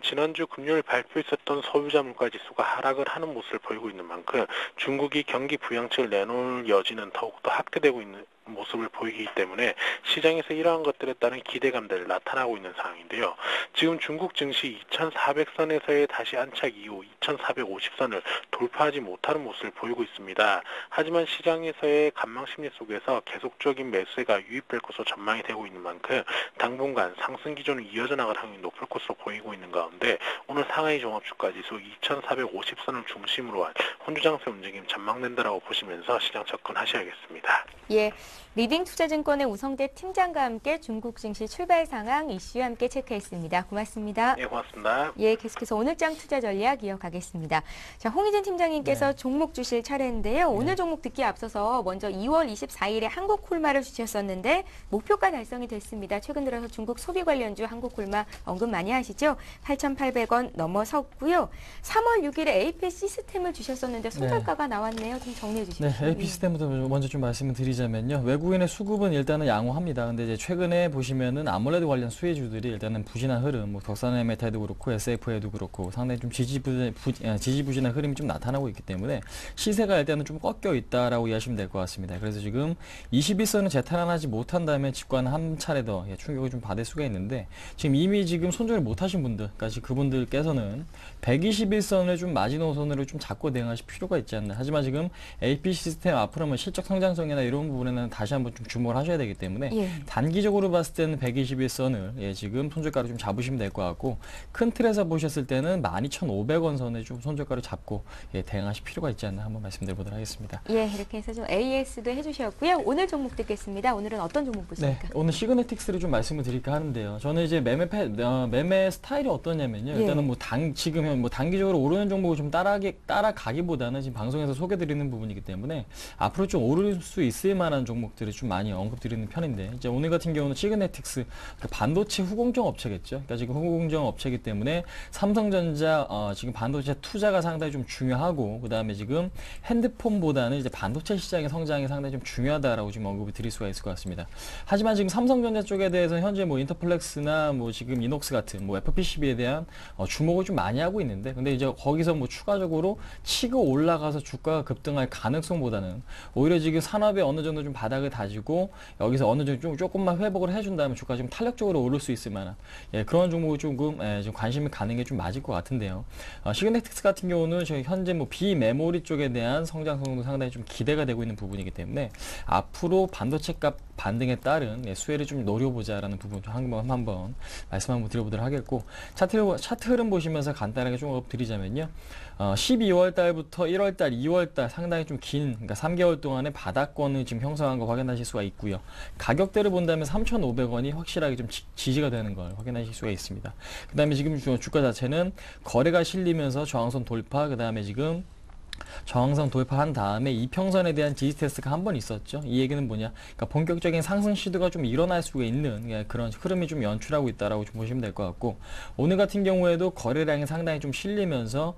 지난주 금요일 발표했었던 소비자 물가지수가 하락을 하는 모습을 보이고 있는 만큼 중국이 경기 부양책을 내놓을 여지는 더욱더 확대되고 있는 모습을 보이기 때문에 시장에서 이러한 것들에 따른 기대감들 나타나고 있는 상황인데요. 지금 중국 증시 2,400선에서의 다시 안착 이후 2,450선을 돌파하지 못하는 모습을 보이고 있습니다. 하지만 시장에서의 관망심리 속에서 계속적인 매수세가 유입될 것으로 전망이 되고 있는 만큼 당분간 상승 기조는 이어져 나갈 확률이 높을 것으로 보이고 있는 가운데 오늘 상하이 종합주가지수 2,450선을 중심으로 한 혼조장세 움직임 전망된다라고 보시면서 시장 접근하셔야겠습니다. 예, 리딩투자증권의 우성재 팀장과 함께 중국 증시 출발 상황 이슈와 함께 체크했습니다. 고맙습니다. 네, 고맙습니다. 예, 계속해서 오늘장 투자 전략 이어가겠습니다. 가겠습니다. 자, 홍희진 팀장님께서 네. 종목 주실 차례인데요. 오늘 종목 듣기에 앞서서 먼저 2월 24일에 한국콜마를 주셨었는데 목표가 달성이 됐습니다. 최근 들어서 중국 소비 관련주 한국콜마 언급 많이 하시죠? 8,800원 넘어섰고요. 3월 6일에 AP 시스템을 주셨었는데 손절가가 나왔네요. 좀 정리해 주시죠. 네, AP 시스템부터 먼저 좀 말씀을 드리자면요. 외국인의 수급은 일단은 양호합니다. 근데 이제 최근에 보시면은 아몰레드 관련 수혜주들이 일단은 부진한 흐름, 뭐 덕산에메타도 그렇고 SF에도 그렇고 상당히 좀 지지부진한 흐름이 좀 나타나고 있기 때문에 시세가 일단은 좀 꺾여 있다라고 이해하시면 될 것 같습니다. 그래서 지금 21선을 재탈환하지 못한다면 직관 한 차례 더 충격을 좀 받을 수가 있는데 지금 이미 지금 손절을 못하신 분들, 그러니까 그분들께서는 121선을 좀 마지노선으로 좀 잡고 대응하실 필요가 있지 않나. 하지만 지금 AP 시스템 앞으로 뭐 실적 성장성이나 이런 부분에는 다시 한번 좀 주목을 하셔야 되기 때문에 단기적으로 봤을 때는 121선을 지금 손절가로 좀 잡으시면 될 것 같고 큰 틀에서 보셨을 때는 12,500원 선에 좀 손절가를 잡고 대응하실 필요가 있지 않나 한번 말씀드려보도록 하겠습니다. 예, 이렇게 해서 좀 AS도 해주셨고요. 오늘 종목 듣겠습니다. 오늘은 어떤 종목 보십니까? 네, 오늘 시그네틱스를 좀 말씀을 드릴까 하는데요. 저는 이제 매매 스타일이 어떠냐면요. 일단은 뭐 지금 뭐 단기적으로 오르는 종목을 좀 따라가기보다는 지금 방송에서 소개드리는 부분이기 때문에 앞으로 좀 오를 수 있을 만한 종목들을 좀 많이 언급드리는 편인데 이제 오늘 같은 경우는 시그네틱스 반도체 후공정 업체겠죠. 그러니까 지금 후공정 업체이기 때문에 삼성전자 지금 반도체 투자가 상당히 좀 중요하고 그다음에 지금 핸드폰보다는 이제 반도체 시장의 성장이 상당히 좀 중요하다라고 지금 언급을 드릴 수가 있을 것 같습니다. 하지만 지금 삼성전자 쪽에 대해서 현재 뭐 인터플렉스나 뭐 지금 이녹스 같은 뭐 FPCB에 대한 주목을 좀 많이 하고 있는데 근데 이제 거기서 뭐 추가적으로 치고 올라가서 주가가 급등할 가능성보다는 오히려 지금 산업에 어느 정도 좀 바닥을 다지고 여기서 어느 정도 조금만 회복을 해준다면 주가 좀 탄력적으로 오를 수 있을 만한 그런 종목을 조금 좀 관심을 가는 게 좀 맞을 것 같은데요. 시그네틱스 같은 경우는 저희 현재 뭐 비메모리 쪽에 대한 성장성도 상당히 좀 기대가 되고 있는 부분이기 때문에 앞으로 반도체 값 반등에 따른 수혜를 좀 노려보자라는 부분 한번 말씀 한번 드려보도록 하겠고 차트 흐름 보시면서 간단하게 좀 드리자면요. 12월 달부터 1월 달, 2월 달 상당히 좀 긴 그러니까 3개월 동안의 바닥권을 지금 형성한 거 확인하실 수가 있고요. 가격대를 본다면 3,500원이 확실하게 좀 지지가 되는 걸 확인하실 수가 있습니다. 그다음에 지금 주가 자체는 거래가 실리면서 저항선 돌파, 그다음에 지금 저항선 돌파한 다음에 이평선에 대한 지지 테스트가 한 번 있었죠. 이 얘기는 뭐냐? 그러니까 본격적인 상승 시도가 좀 일어날 수가 있는 그런 흐름이 좀 연출하고 있다라고 좀 보시면 될 것 같고 오늘 같은 경우에도 거래량이 상당히 좀 실리면서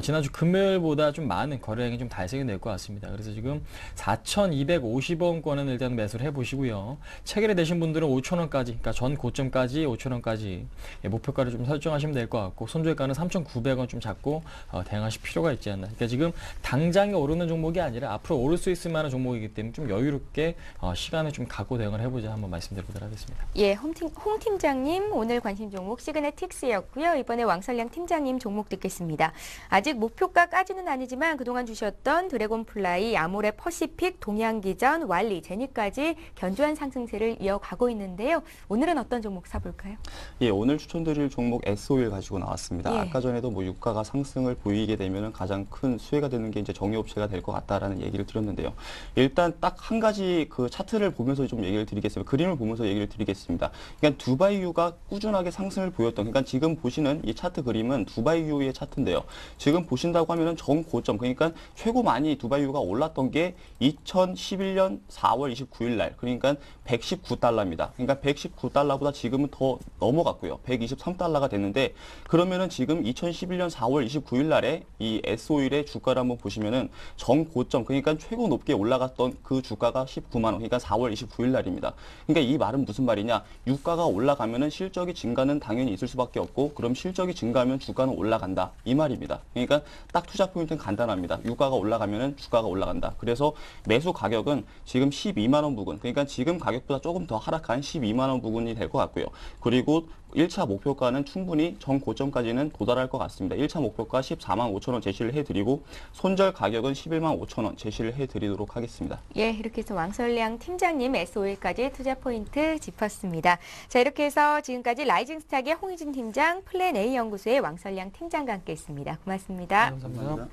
지난주 금요일보다 좀 많은 거래량이 좀 달성이 될 것 같습니다. 그래서 지금 4,250원권은 일단 매수를 해보시고요. 체결이 되신 분들은 5,000원까지, 그러니까 전 고점까지 5,000원까지 목표가를 좀 설정하시면 될 것 같고 손절가는 3,900원 좀 잡고 대응하실 필요가 있지 않나. 그러니까 지금 당장에 오르는 종목이 아니라 앞으로 오를 수 있을 만한 종목이기 때문에 좀 여유롭게 시간을 좀 갖고 대응을 해보자 한번 말씀드리도록 하겠습니다. 예, 홍 팀장님 오늘 관심 종목 시그네틱스였고요. 이번에 왕설량 팀장님 종목 듣겠습니다. 아직 목표가까지는 아니지만 그동안 주셨던 드래곤플라이, 아모레 퍼시픽, 동양기전, 왈리, 제니까지 견조한 상승세를 이어가고 있는데요. 오늘은 어떤 종목 사볼까요? 예, 오늘 추천드릴 종목 S-오일 가지고 나왔습니다. 아까 전에도 뭐 유가가 상승을 보이게 되면 가장 큰 수혜가 되는 게 이제 정유업체가 될 것 같다라는 얘기를 드렸는데요. 일단 딱 한 가지 그 차트를 보면서 좀 얘기를 드리겠습니다. 그림을 보면서 얘기를 드리겠습니다. 그러니까 두바이유가 꾸준하게 상승을 보였던, 그러니까 지금 보시는 이 차트 그림은 두바이유의 차트인데요. 지금 보신다고 하면은 정고점, 그러니까 최고 많이 두바이유가 올랐던 게 2011년 4월 29일 날, 그러니까 119달러입니다. 그러니까 119달러보다 지금은 더 넘어갔고요. 123달러가 됐는데 그러면은 지금 2011년 4월 29일 날에 이 S-오일의 주가를 한번 보시면은 정고점, 그러니까 최고 높게 올라갔던 그 주가가 19만 원, 그러니까 4월 29일 날입니다. 그러니까 이 말은 무슨 말이냐? 유가가 올라가면은 실적이 증가는 당연히 있을 수밖에 없고, 그럼 실적이 증가하면 주가는 올라간다, 이 말입니다. 그러니까 딱 투자 포인트는 간단합니다. 유가가 올라가면은 주가가 올라간다. 그래서 매수 가격은 지금 12만 원 부근, 그러니까 지금 가격보다 조금 더 하락한 12만 원 부근이 될 것 같고요. 그리고 1차 목표가는 충분히 정고점까지는 도달할 것 같습니다. 1차 목표가 14만 5천 원 제시를 해드리고 손절 가격은 11만 5천 원 제시를 해드리도록 하겠습니다. 예, 이렇게 해서 왕설량 팀장님 S-오일까지 투자 포인트 짚었습니다. 자, 이렇게 해서 지금까지 라이징스탁의 홍희진 팀장, 플랜 A 연구소의 왕설량 팀장과 함께했습니다. 고맙습니다. 감사합니다.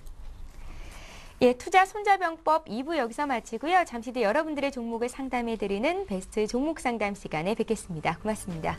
예, 투자 손자병법 2부 여기서 마치고요. 잠시 뒤 여러분들의 종목을 상담해드리는 베스트 종목 상담 시간에 뵙겠습니다. 고맙습니다.